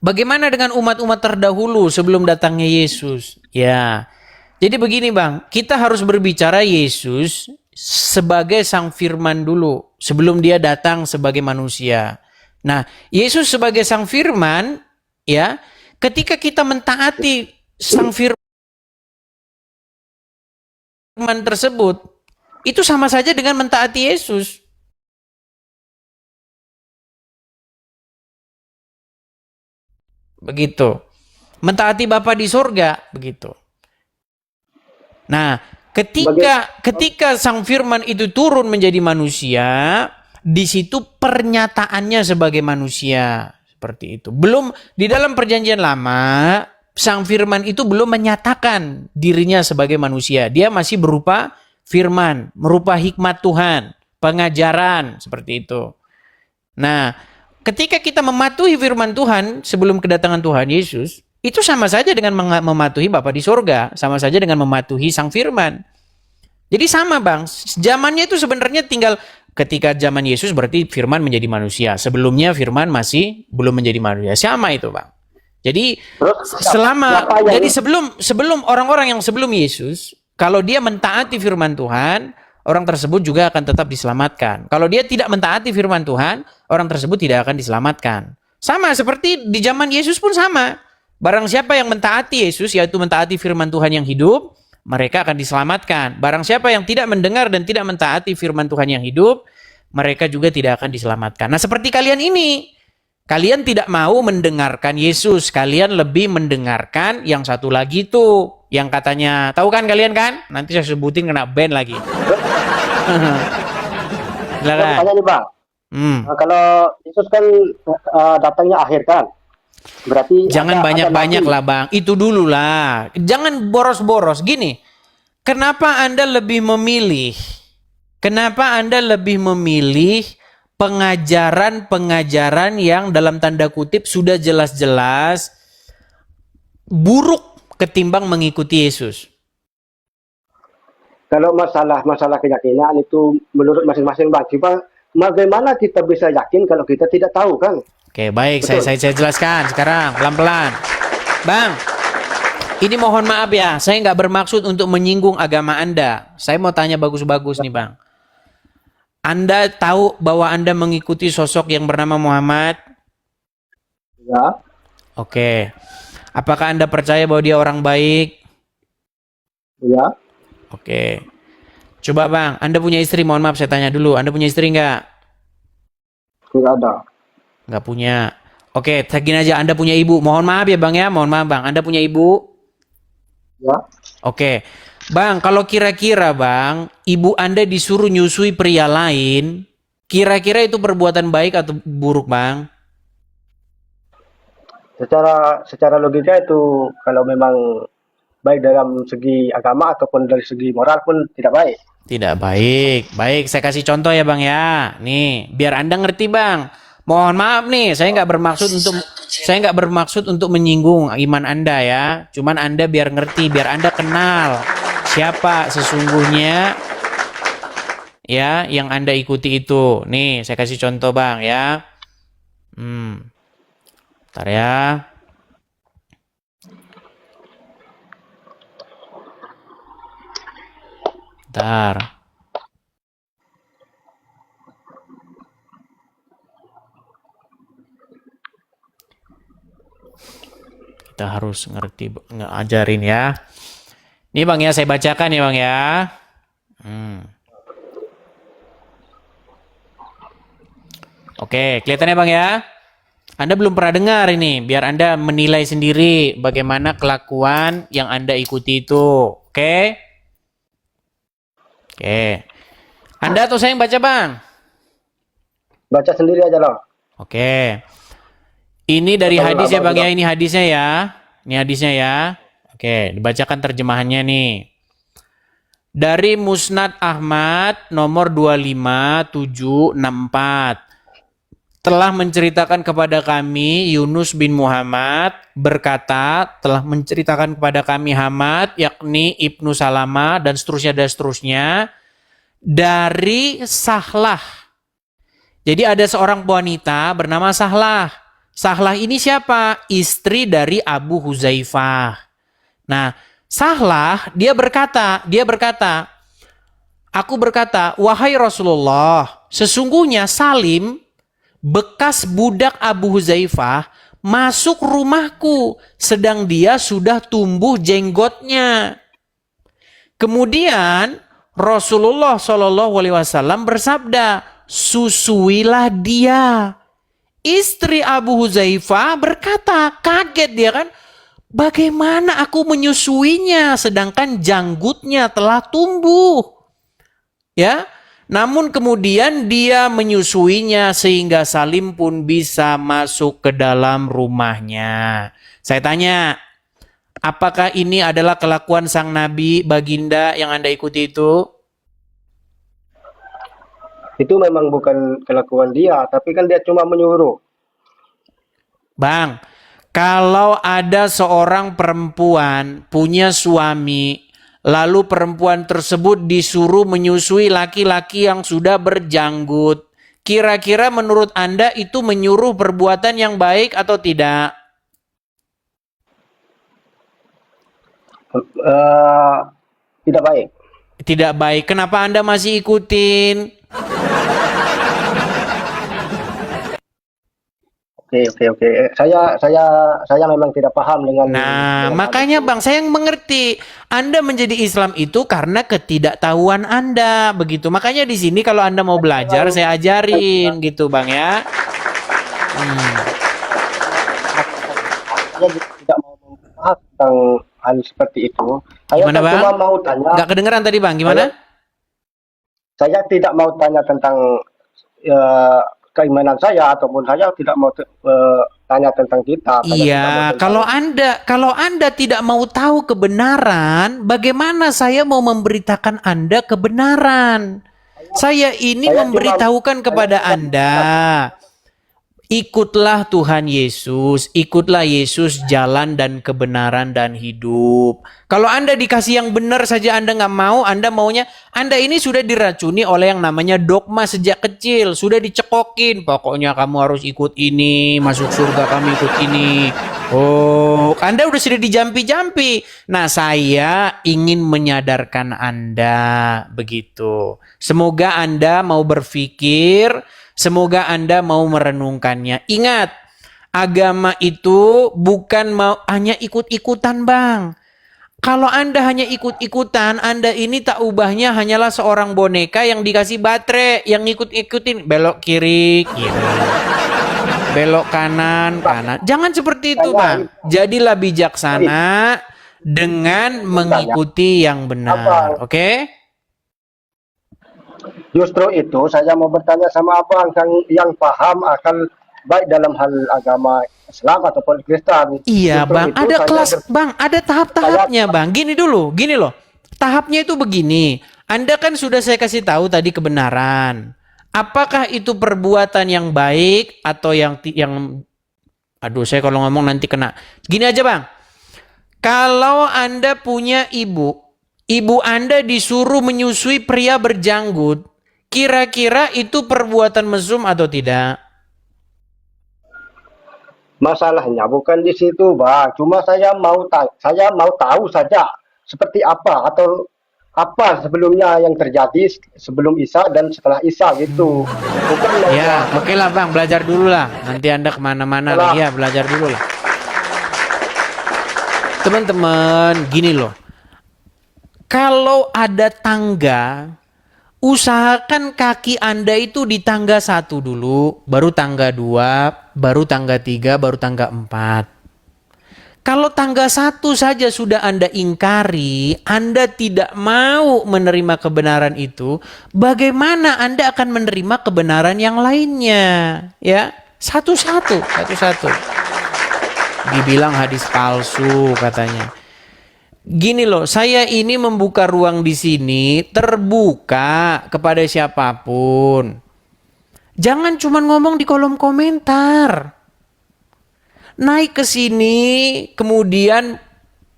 Bagaimana dengan umat-umat terdahulu sebelum datangnya Yesus? Ya, jadi begini Bang, kita harus berbicara Yesus sebagai Sang Firman dulu, sebelum dia datang sebagai manusia. Nah, Yesus sebagai Sang Firman, ya, ketika kita mentaati Sang Firman tersebut, itu sama saja dengan mentaati Yesus. Begitu. Mentaati Bapa di sorga, begitu. Nah, ketika Sang Firman itu turun menjadi manusia, di situ pernyataannya sebagai manusia, seperti itu. Belum di dalam Perjanjian Lama, Sang Firman itu belum menyatakan dirinya sebagai manusia. Dia masih berupa firman, berupa hikmat Tuhan, pengajaran, seperti itu. Nah, ketika kita mematuhi firman Tuhan sebelum kedatangan Tuhan Yesus, itu sama saja dengan mematuhi Bapa di sorga, sama saja dengan mematuhi Sang Firman. Jadi sama Bang, zamannya itu sebenarnya tinggal ketika zaman Yesus berarti Firman menjadi manusia. Sebelumnya Firman masih belum menjadi manusia. Sama itu Bang. Jadi sebelum orang-orang yang sebelum Yesus, kalau dia mentaati firman Tuhan, orang tersebut juga akan tetap diselamatkan. Kalau dia tidak mentaati firman Tuhan, orang tersebut tidak akan diselamatkan. Sama seperti di zaman Yesus pun sama. Barang siapa yang mentaati Yesus, yaitu mentaati firman Tuhan yang hidup, mereka akan diselamatkan. Barang siapa yang tidak mendengar dan tidak mentaati firman Tuhan yang hidup, mereka juga tidak akan diselamatkan. Nah, seperti kalian ini. Kalian tidak mau mendengarkan Yesus. Kalian lebih mendengarkan yang satu lagi tuh. Yang katanya, tahu kan kalian kan? Nanti saya sebutin kena ban lagi. Saya tanya nih Bang. Nah, kalau Yesus kan datangnya akhir kan? Berarti jangan banyak-banyak lah Bang. Itu dulu lah. Jangan boros-boros. Gini, kenapa Anda lebih memilih? Kenapa Anda lebih memilih pengajaran-pengajaran yang dalam tanda kutip sudah jelas-jelas buruk ketimbang mengikuti Yesus? Kalau masalah keyakinan itu menurut masing-masing Bang. Cuma bagaimana kita bisa yakin kalau kita tidak tahu kan? Oke, baik. Saya jelaskan sekarang pelan-pelan. Bang, ini mohon maaf ya. Saya nggak bermaksud untuk menyinggung agama Anda. Saya mau tanya bagus-bagus nih Bang. Anda tahu bahwa Anda mengikuti sosok yang bernama Muhammad? Ya. Oke. Apakah Anda percaya bahwa dia orang baik? Ya. Oke. Coba Bang, Anda punya istri? Mohon maaf saya tanya dulu. Anda punya istri nggak? Tidak ada. Nggak punya. Oke, gini aja. Anda punya ibu? Mohon maaf ya Bang ya. Mohon maaf Bang. Anda punya ibu? Ya. Oke. Bang, kalau kira-kira Bang, ibu Anda disuruh nyusui pria lain, kira-kira itu perbuatan baik atau buruk Bang? Secara logika itu kalau memang baik dalam segi agama ataupun dari segi moral pun tidak baik. Tidak baik. Baik, saya kasih contoh ya Bang ya. Nih, biar Anda ngerti Bang. Mohon maaf nih, saya nggak bermaksud untuk menyinggung iman Anda ya. Cuman Anda biar ngerti, biar Anda kenal siapa sesungguhnya ya yang Anda ikuti itu. Nih, saya kasih contoh Bang ya. Bentar ya. Bentar. Kita harus ngerti, ngajarin ya. Ini Bang ya, saya bacakan ya Bang ya. Oke, kelihatannya Bang ya. Anda belum pernah dengar ini, biar Anda menilai sendiri bagaimana kelakuan yang Anda ikuti itu. Oke? Oke. Anda atau saya yang baca Bang? Baca sendiri aja loh. Oke. Ini dari hadis ya Bang ya, ini hadisnya ya. Ini hadisnya ya. Oke, dibacakan terjemahannya nih. Dari Musnad Ahmad nomor 25764. telah menceritakan kepada kami Yunus bin Muhammad berkata, telah menceritakan kepada kami Hamad, yakni Ibnu Salama dan seterusnya dari Sahlah. Jadi ada seorang wanita bernama Sahlah. Sahlah ini siapa? Istri dari Abu Huzaifah. Nah, Sahlah dia berkata, aku berkata, wahai Rasulullah, sesungguhnya Salim bekas budak Abu Huzaifah masuk rumahku sedang dia sudah tumbuh jenggotnya. Kemudian Rasulullah Shallallahu Alaihi Wasallam bersabda, susuilah dia. Istri Abu Huzaifah berkata, kaget dia kan, bagaimana aku menyusuinya sedangkan janggutnya telah tumbuh? Ya. Namun kemudian dia menyusuinya sehingga Salim pun bisa masuk ke dalam rumahnya. Saya tanya, apakah ini adalah kelakuan sang Nabi Baginda yang Anda ikuti itu? Itu memang bukan kelakuan dia, tapi kan dia cuma menyuruh. Bang, kalau ada seorang perempuan punya suami, lalu perempuan tersebut disuruh menyusui laki-laki yang sudah berjanggut. Kira-kira menurut Anda itu menyuruh perbuatan yang baik atau tidak? Tidak baik. Tidak baik. Kenapa Anda masih ikutin? Oke. Saya memang tidak paham dengan. Nah, dengan makanya Bang, saya yang mengerti. Anda menjadi Islam itu karena ketidaktahuan Anda, begitu. Makanya di sini kalau Anda mau belajar, saya ajarin gitu, Bang ya. Saya tidak mau membahas tentang hal seperti itu. Saya Gimana, Bang? cuma mau tanya. Nggak kedengeran tadi, Bang. Gimana? Saya tidak mau tanya tentang keimanan saya, ataupun saya tidak mau tanya tentang kita. Iya, kalau Anda tidak mau tahu kebenaran, bagaimana saya mau memberitakan Anda kebenaran? Saya ini memberitahukan kepada Anda, ikutlah Tuhan Yesus, ikutlah Yesus jalan dan kebenaran dan hidup. Kalau Anda dikasih yang benar saja Anda nggak mau, Anda maunya, Anda ini sudah diracuni oleh yang namanya dogma sejak kecil, sudah dicekokin, pokoknya kamu harus ikut ini, masuk surga kamu ikut ini. Oh, Anda sudah dijampi-jampi. Nah, saya ingin menyadarkan Anda begitu. Semoga Anda mau berpikir, semoga Anda mau merenungkannya. Ingat, agama itu bukan hanya ikut-ikutan, Bang. Kalau Anda hanya ikut-ikutan, Anda ini tak ubahnya hanyalah seorang boneka yang dikasih baterai, yang ikut-ikutin, belok kiri, belok kanan. Jangan seperti itu, Bang. Jadilah bijaksana dengan mengikuti yang benar, oke? Justru itu saya mau bertanya sama abang yang paham akan baik dalam hal agama Islam ataupun Kristen. Iya, Justru Bang. itu Ada saya kelas, Bang. Ada tahap-tahapnya, Bang. Gini loh. Tahapnya itu begini. Anda kan sudah saya kasih tahu tadi kebenaran. Apakah itu perbuatan yang baik atau yang aduh, saya kalau ngomong nanti kena. Gini aja, Bang. Kalau Anda punya ibu Anda disuruh menyusui pria berjanggut, kira-kira itu perbuatan mesum atau tidak? Masalahnya bukan di situ, Bang. Cuma saya mau tahu saja seperti apa atau apa sebelumnya yang terjadi sebelum Isya dan setelah Isya gitu. Bukan ya, oke lah, Bang. Belajar dulu lah. Nanti Anda kemana-mana lagi ya, belajar dulu lah. Teman-teman, gini loh. Kalau ada tangga, usahakan kaki Anda itu di tangga 1 dulu, baru tangga 2, baru tangga 3, baru tangga 4. Kalau tangga 1 saja sudah Anda ingkari, Anda tidak mau menerima kebenaran itu, bagaimana Anda akan menerima kebenaran yang lainnya? Ya, satu-satu. Dibilang hadis palsu katanya. Gini loh, saya ini membuka ruang di sini terbuka kepada siapapun. Jangan cuma ngomong di kolom komentar. Naik ke sini, kemudian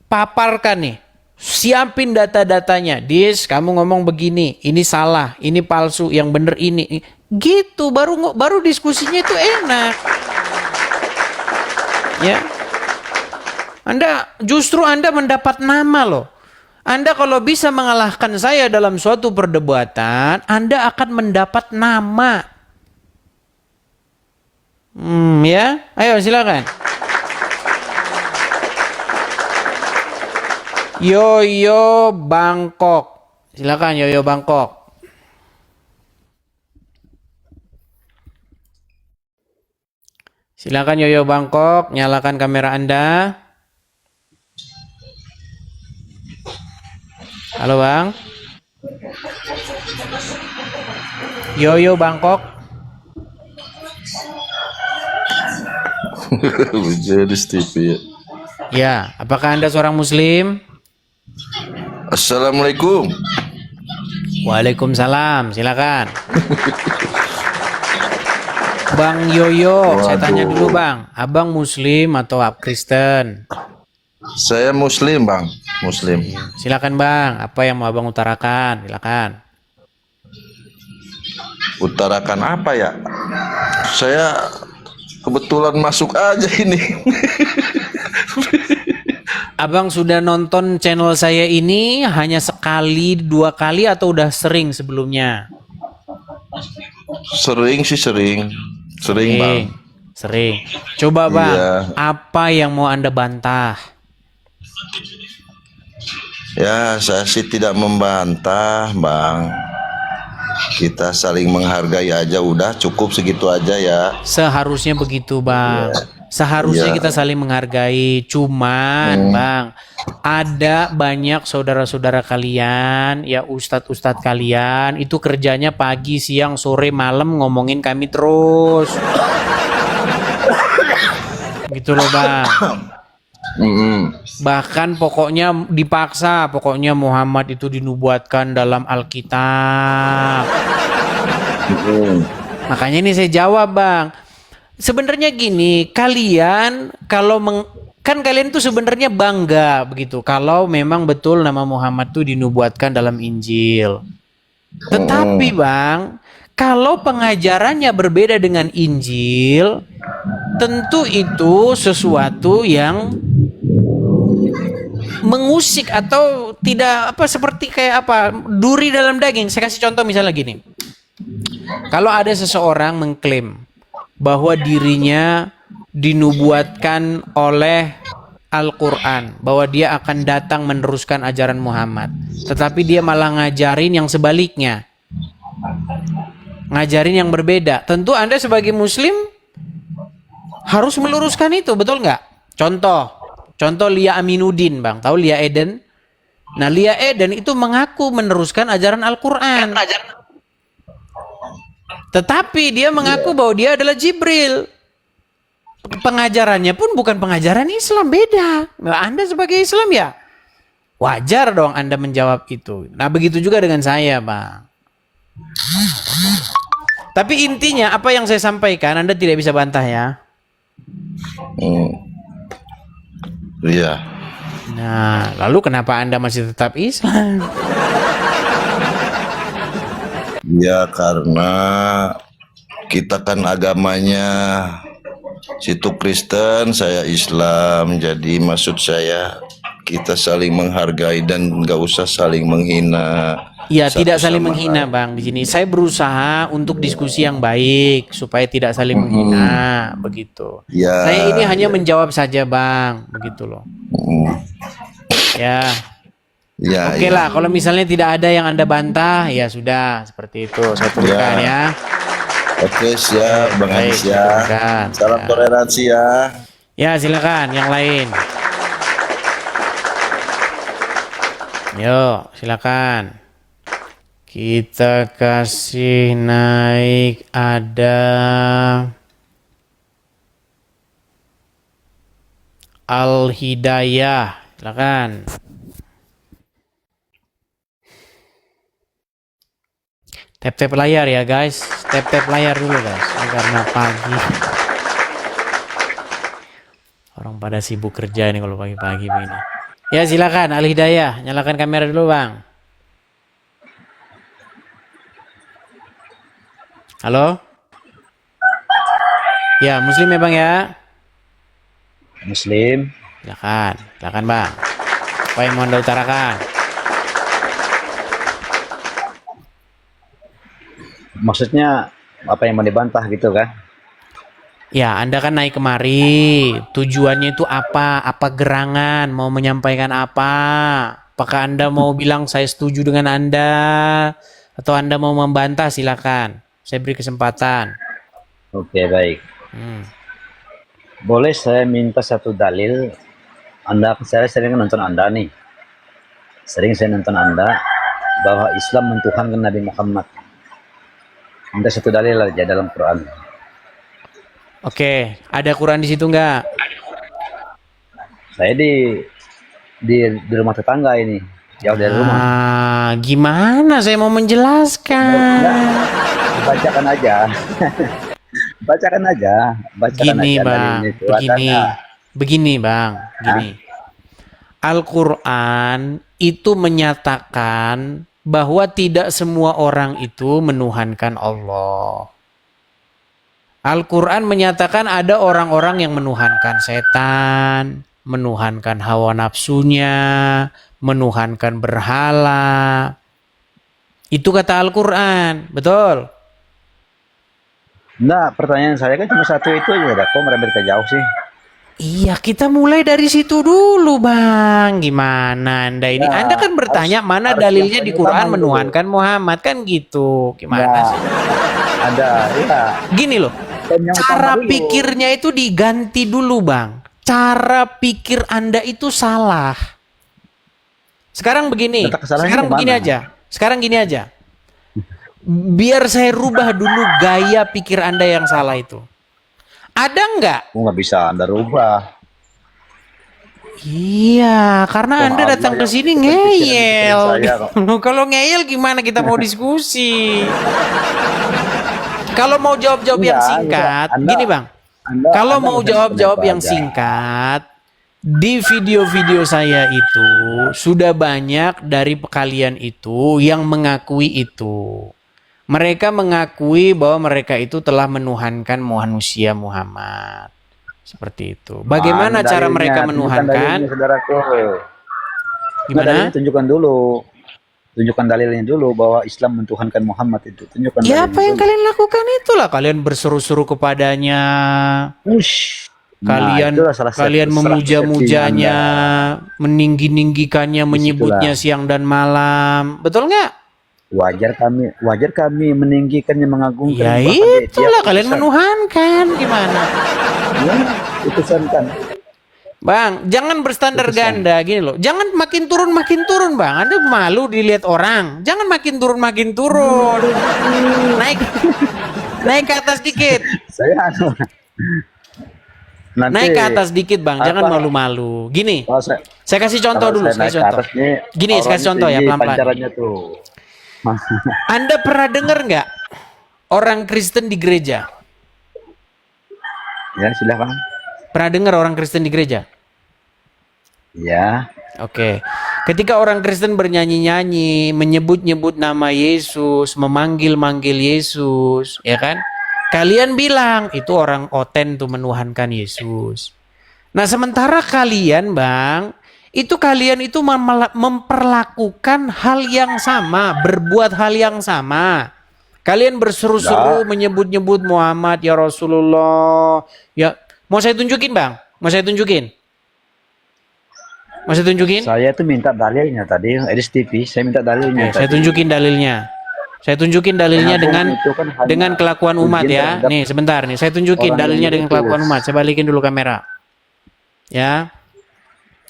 paparkan nih. Siapin data-datanya. Dis, kamu ngomong begini, ini salah, ini palsu, yang bener ini. Gitu, baru diskusinya itu enak. Ya. Justru Anda mendapat nama loh. Anda kalau bisa mengalahkan saya dalam suatu perdebatan, Anda akan mendapat nama. Ya. Ayo silakan. Yoyo Bangkok. Silakan Yoyo Bangkok. Silakan Yoyo Bangkok, nyalakan kamera Anda. Halo Bang. Yoyo Bangkok. Jadi TV. Ya, apakah Anda seorang Muslim? Assalamualaikum. Waalaikumsalam, silakan. Bang Yoyo, saya tanya dulu Bang, Abang Muslim atau Kristen? Saya Muslim, Bang. Muslim. Silakan Bang, apa yang mau Abang utarakan? Silakan. Utarakan apa ya? Saya kebetulan masuk aja ini. Abang sudah nonton channel saya ini hanya sekali, 2 kali atau udah sering sebelumnya? Sering sih sering. Sering, Bang. Sering. Coba Bang, Iya. apa yang mau Anda bantah? Ya, saya sih tidak membantah, Bang. Kita saling menghargai aja, udah cukup segitu aja ya. Seharusnya begitu Bang. Seharusnya Iya. kita saling menghargai. Cuman Bang, ada banyak saudara-saudara kalian, ya ustadz-ustadz kalian, itu kerjanya pagi, siang, sore, malam ngomongin kami terus. Gitu loh Bang. Bahkan pokoknya dipaksa, pokoknya Muhammad itu dinubuatkan dalam Alkitab. Makanya ini saya jawab Bang. Sebenarnya gini, kalian kalau kan kalian tuh sebenarnya bangga begitu kalau memang betul nama Muhammad tuh dinubuatkan dalam Injil. Tetapi Bang, kalau pengajarannya berbeda dengan Injil, tentu itu sesuatu yang mengusik atau tidak seperti kayak duri dalam daging. Saya kasih contoh misalnya gini. Kalau ada seseorang mengklaim bahwa dirinya dinubuatkan oleh Al-Quran, bahwa dia akan datang meneruskan ajaran Muhammad, tetapi dia malah ngajarin yang sebaliknya, ngajarin yang berbeda. Tentu Anda sebagai Muslim harus meluruskan itu, betul nggak? Contoh Lia Aminuddin Bang, tahu Lia Eden? Nah Lia Eden itu mengaku meneruskan ajaran Al-Quran, tetapi dia mengaku bahwa dia adalah Jibril. Pengajarannya pun bukan pengajaran Islam, beda. Nah, Anda sebagai Islam ya wajar dong Anda menjawab itu. Nah begitu juga dengan saya Bang. Tapi intinya apa yang saya sampaikan Anda tidak bisa bantah ya. Iya. Nah lalu kenapa Anda masih tetap Islam? Ya karena kita kan agamanya situ Kristen, saya Islam. Jadi maksud saya kita saling menghargai dan nggak usah saling menghina. Ya satu tidak saling sama menghina lain. Bang. Di sini saya berusaha untuk diskusi yang baik supaya tidak saling menghina begitu. Ya, Saya ini hanya menjawab saja Bang, begitu loh. Ya. Ya, Oke ya. lah, kalau misalnya tidak ada yang Anda bantah, ya sudah seperti itu. Saya turunkan ya. Oke, siap, Bang Baik, Hanis ya. silakan. Salam Ya. toleransi ya. Ya silakan, yang lain. Yo, silakan. Kita kasih naik ada Al Hidayah, silakan. Tap-tap layar ya guys. Tap-tap layar dulu guys. Ini karena pagi. Orang pada sibuk kerja nih kalau pagi-pagi begini. Ya silakan Al Hidayah, nyalakan kamera dulu bang. Halo? Ya Muslim ya bang ya? Muslim. Silakan bang. Apa yang mau anda utarakan? Maksudnya apa yang mau dibantah gitu kan? Ya, Anda kan naik kemari. Tujuannya itu apa? Apa gerangan? Mau menyampaikan apa? Apakah Anda mau bilang saya setuju dengan Anda? Atau Anda mau membantah? Silakan. Saya beri kesempatan. Oke, baik. Boleh saya minta satu dalil? Saya sering nonton Anda nih. Sering saya nonton Anda bahwa Islam mentuhankan Nabi Muhammad. Minta satu dalil aja dalam Quran. Oke, ada Quran di situ nggak? Saya di rumah tetangga ini, jauh dari rumah. Gimana saya mau menjelaskan? Bacakan aja. Bacakan aja. Gini bang, begini bang, gini. Al-Quran itu menyatakan bahwa tidak semua orang itu menuhankan Allah. Al-Quran menyatakan ada orang-orang yang menuhankan setan, menuhankan hawa nafsunya, menuhankan berhala. Itu kata Al-Quran, betul? Nah, pertanyaan saya kan cuma satu itu aja, kok merembet jauh sih? Iya, kita mulai dari situ dulu, Bang. Gimana Anda ini? Ya, Anda kan bertanya mana dalilnya di Quran menuhankan Muhammad, kan gitu. Gimana sih? Ada, ya. Gini loh, cara pikirnya itu diganti dulu, Bang. Cara pikir Anda itu salah. Sekarang begini. Sekarang gini aja. Biar saya rubah dulu gaya pikir Anda yang salah itu. Ada nggak? Nggak bisa Anda rubah. Iya, karena Anda datang ke sini ngeyel. Kalau ngeyel gimana kita mau diskusi? Kalau mau jawab-jawab yang singkat, gini Bang. Kalau mau jawab-jawab yang singkat, di video-video saya itu sudah banyak dari kalian itu yang mengakui itu. Mereka mengakui bahwa mereka itu telah menuhankan manusia Muhammad. Seperti itu. Bagaimana cara mereka menuhankan? Gimana? Tunjukkan dulu. Tunjukkan dalilnya dulu bahwa Islam mentuhankan Muhammad itu. Tunjukkan. Ya apa yang kalian lakukan itulah. Kalian berseru-seru kepadanya. Kalian memuja-mujanya, meninggi-ninggikannya, menyebutnya siang dan malam. Betul nggak? Wajar kami meninggikannya, mengagungkan. Ya itulah kalian menuhankan. Gimana? Ya, putusan kan. Bang, jangan berstandar ganda gini loh. Jangan makin turun Bang. Anda malu dilihat orang. Jangan makin turun. Naik ke atas dikit. Naik ke atas dikit Bang. Jangan malu-malu. Gini. Saya kasih contoh dulu. Saya kasih contoh ya pelan-pelan. Anda pernah dengar nggak orang Kristen di gereja? Ya, silakan. Pernah dengar orang Kristen di gereja? Ya. Oke. Ketika orang Kristen bernyanyi-nyanyi, menyebut-nyebut nama Yesus, memanggil-manggil Yesus, ya kan? Kalian bilang itu orang oten tuh menuhankan Yesus. Nah, sementara kalian, Bang, kalian itu memperlakukan hal yang sama, berbuat hal yang sama. Kalian berseru-seru menyebut-nyebut Muhammad ya Rasulullah. Ya, mau saya tunjukin, Bang? Mau saya tunjukin? Saya tuh minta dalilnya tadi, Edis TV. Saya minta dalilnya. Saya tunjukin dalilnya. Saya tunjukin dalilnya dengan kelakuan umat ya. Nih, sebentar nih. Saya tunjukin dalilnya dengan kelakuan umat. Saya balikin dulu kamera. Ya.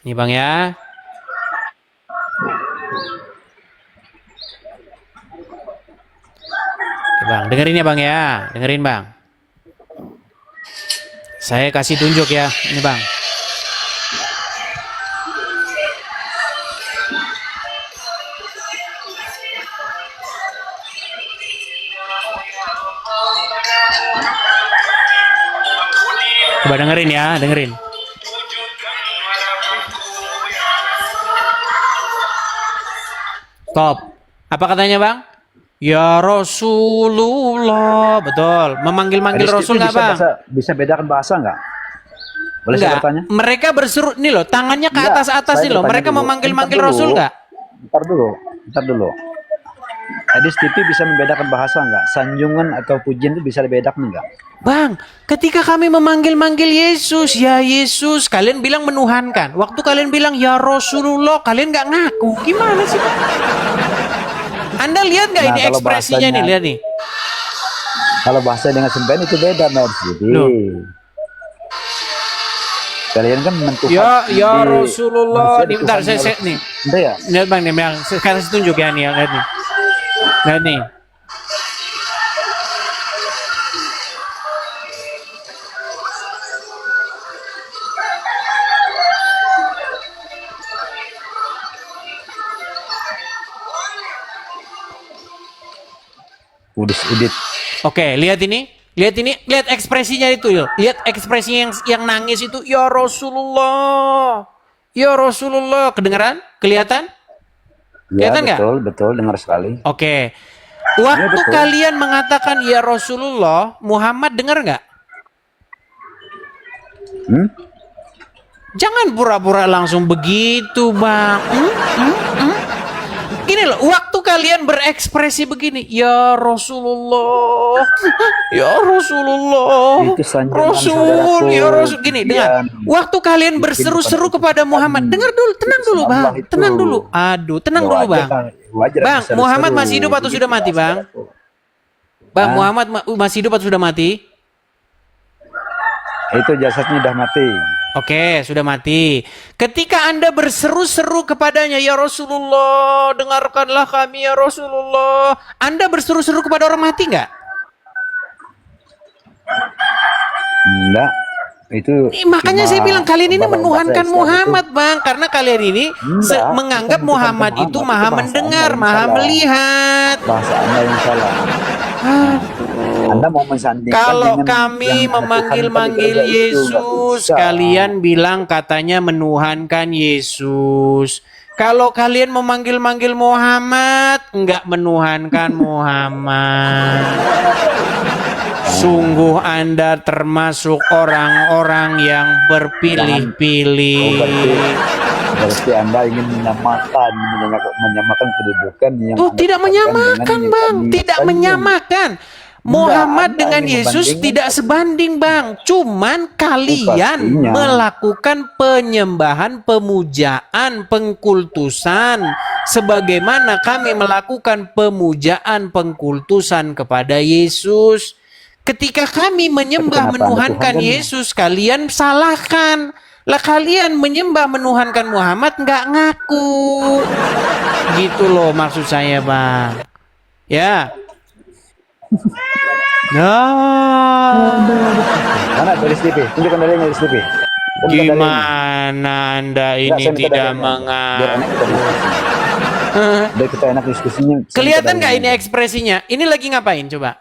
Nih Bang ya. Oke, Bang, dengerin ya Bang ya. Dengerin Bang. Saya kasih tunjuk ya. Ini Bang. Coba dengerin ya, dengerin. Stop. Apa katanya Bang? Ya Rasulullah, betul. Memanggil-manggil Hadis Rasul itu nggak Bang? bisa bedakan bahasa nggak? Boleh saya Enggak. bertanya? Mereka berseru nih loh, tangannya ke Enggak, atas-atas saya nih loh. bertanya Mereka dulu. memanggil-manggil Bentar Rasul dulu. nggak? Bentar dulu. Hadis TV bisa membedakan bahasa nggak? Sanjungan atau pujian itu bisa dibedakan nggak? Bang, ketika kami memanggil-manggil Yesus, ya Yesus, kalian bilang menuhankan. Waktu kalian bilang ya Rasulullah, kalian nggak ngaku. Gimana sih Bang? Anda lihat nggak Nah, ini kalau ekspresinya nih, bahasanya- lihat nih. Kalau bahasa dengan sembahyang itu beda, Mas. Jadi Loh. kalian kan menentukan Ya Rasulullah. manusia Nih, bentar, dituhan saya oleh- nih. Udah ya? Lihat Bang, nih, Bang. Sekarang saya tunjuk ya nih, lihat nih. Lihat nih. Udis edit. Oke, lihat ini. Lihat ini, lihat ekspresinya itu yo. Lihat ekspresinya yang nangis itu, ya Rasulullah. Ya Rasulullah, kedengeran? Kelihatan? Ya, Kelihatan nggak? betul, dengar sekali. Oke. Waktu betul. kalian mengatakan ya Rasulullah, Muhammad dengar nggak? Hmm? Jangan pura-pura langsung begitu, Bang. Gini loh, waktu kalian berekspresi begini, ya Rasulullah, ya Rasulullah, Itu sanjungan Rasul, saudaraku. ya Rasul. Gini, dengar. Kemudian Waktu kalian berseru-seru kepada Muhammad, dengar dulu, tenang dulu, Allah Bang, itu. tenang dulu. Aduh, tenang Ya, dulu, wajar Bang. kan, wajar Bang, bisa Muhammad diseru. masih hidup atau sudah mati, Begitu, Bang? saudaraku. Bang, Hah? Muhammad masih hidup atau sudah mati? Itu jasadnya udah mati. Oke, sudah mati. Ketika Anda berseru-seru kepadanya, ya Rasulullah, dengarkanlah kami ya Rasulullah. Anda berseru-seru kepada orang mati nggak? Enggak. Itu Makanya cuma saya bilang kalian ini bahasa menuhankan Islam Muhammad, Bang. Karena kalian ini Enggak, menganggap bukan Muhammad Muhammad, itu itu maha bahasa mendengar, Anda yang maha salah. melihat. Bahasa Anda yang salah. Anda mau mensandingkan Kalau dengan kami yang memanggil-manggil Tuhan tadi itu, nggak Yesus, bisa. kalian bilang katanya menuhankan Yesus. Kalau kalian memanggil-manggil Muhammad, enggak menuhankan Muhammad. Sungguh Anda termasuk orang-orang yang berpilih-pilih. Berarti Anda ingin menyamakan kedudukan yang Oh, Anda tidak tetapkan menyamakan, dengan Bang. Nabi Tidak Muhammad. menyamakan. Muhammad Anda dengan ingin Yesus membandingkan. tidak sebanding, Bang. Cuman kalian pastinya. melakukan penyembahan, pemujaan, pengkultusan sebagaimana kami melakukan pemujaan, pengkultusan kepada Yesus. Ketika kami menyembah, Tapi kenapa Anda menuhankan tuhankan? Yesus, kalian salahkan. Lah kalian menyembah, menuhankan Muhammad nggak ngaku. Gitu loh maksud saya, Bang. Ya. Nah, Mana dari TV? Tunjukkan dalilnya dari TV. gimana Anda ini saya minta tidak dalilnya. Biar mengaku? enak kita diskusi. Biar kita enak diskusinya. saya Kelihatan minta nggak ini dalilnya. ekspresinya? Ini lagi ngapain coba?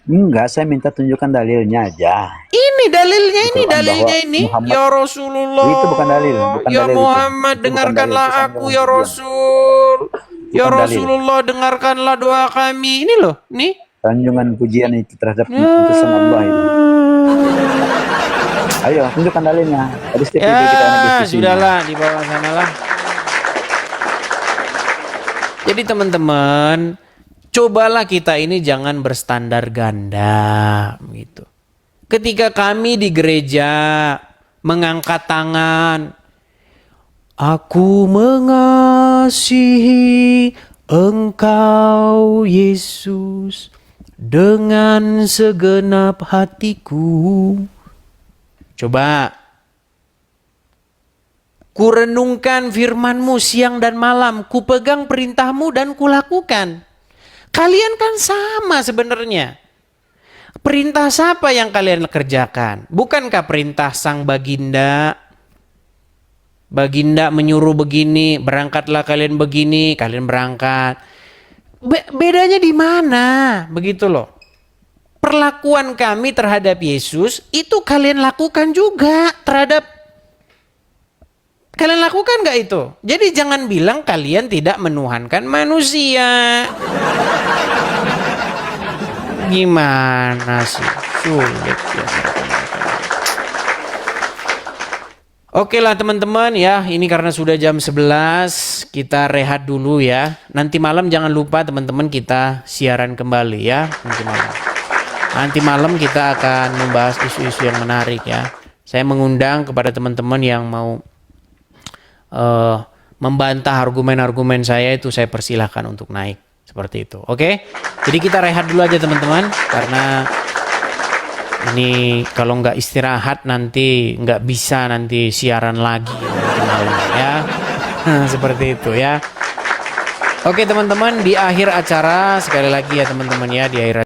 Enggak, saya minta tunjukkan dalilnya aja. Ini dalilnya, ini Itu kan dalilnya bahwa ini. Muhammad- Ya Rasulullah. Itu bukan dalil, bukan Ya dalil itu. Muhammad, Itu bukan dengarkanlah dalil, itu aku sanjungan ya pujian. Rasul. Ya Bukan dalil. Rasulullah, dengarkanlah doa kami. Ini loh, nih. Sanjungan pujian itu terhadap putusan Allah itu. Ayo, tunjukkan dalilnya. Hadis TV biar kita enak Ya, diskusinya. sudahlah di bawah sana lah. Jadi teman-teman, cobalah kita ini jangan berstandar ganda gitu. Ketika kami di gereja mengangkat tangan, aku mengasihi Engkau Yesus dengan segenap hatiku. Coba kurenungkan firman-Mu siang dan malam, kupegang perintah-Mu dan kulakukan. Kalian kan sama sebenarnya. Perintah siapa yang kalian kerjakan? Bukankah perintah sang baginda? Baginda menyuruh begini, berangkatlah kalian begini, kalian berangkat. Bedanya di mana? Begitu loh. perlakuan kami terhadap Yesus itu kalian lakukan juga kalian lakukan nggak itu? Jadi jangan bilang kalian tidak menuhankan manusia. Gimana sih? Sulit ya. Oke lah teman-teman ya, ini karena sudah jam 11, kita rehat dulu ya. Nanti malam jangan lupa teman-teman kita siaran kembali ya, Nanti malam kita akan membahas isu-isu yang menarik ya. Saya mengundang kepada teman-teman yang mau membantah argumen-argumen saya itu, saya persilahkan untuk naik seperti itu. Oke? Jadi kita rehat dulu aja teman-teman, karena ini kalau nggak istirahat nanti nggak bisa nanti siaran lagi malam ya. Seperti itu ya. Oke teman-teman, di akhir acara sekali lagi ya teman-teman ya, di akhir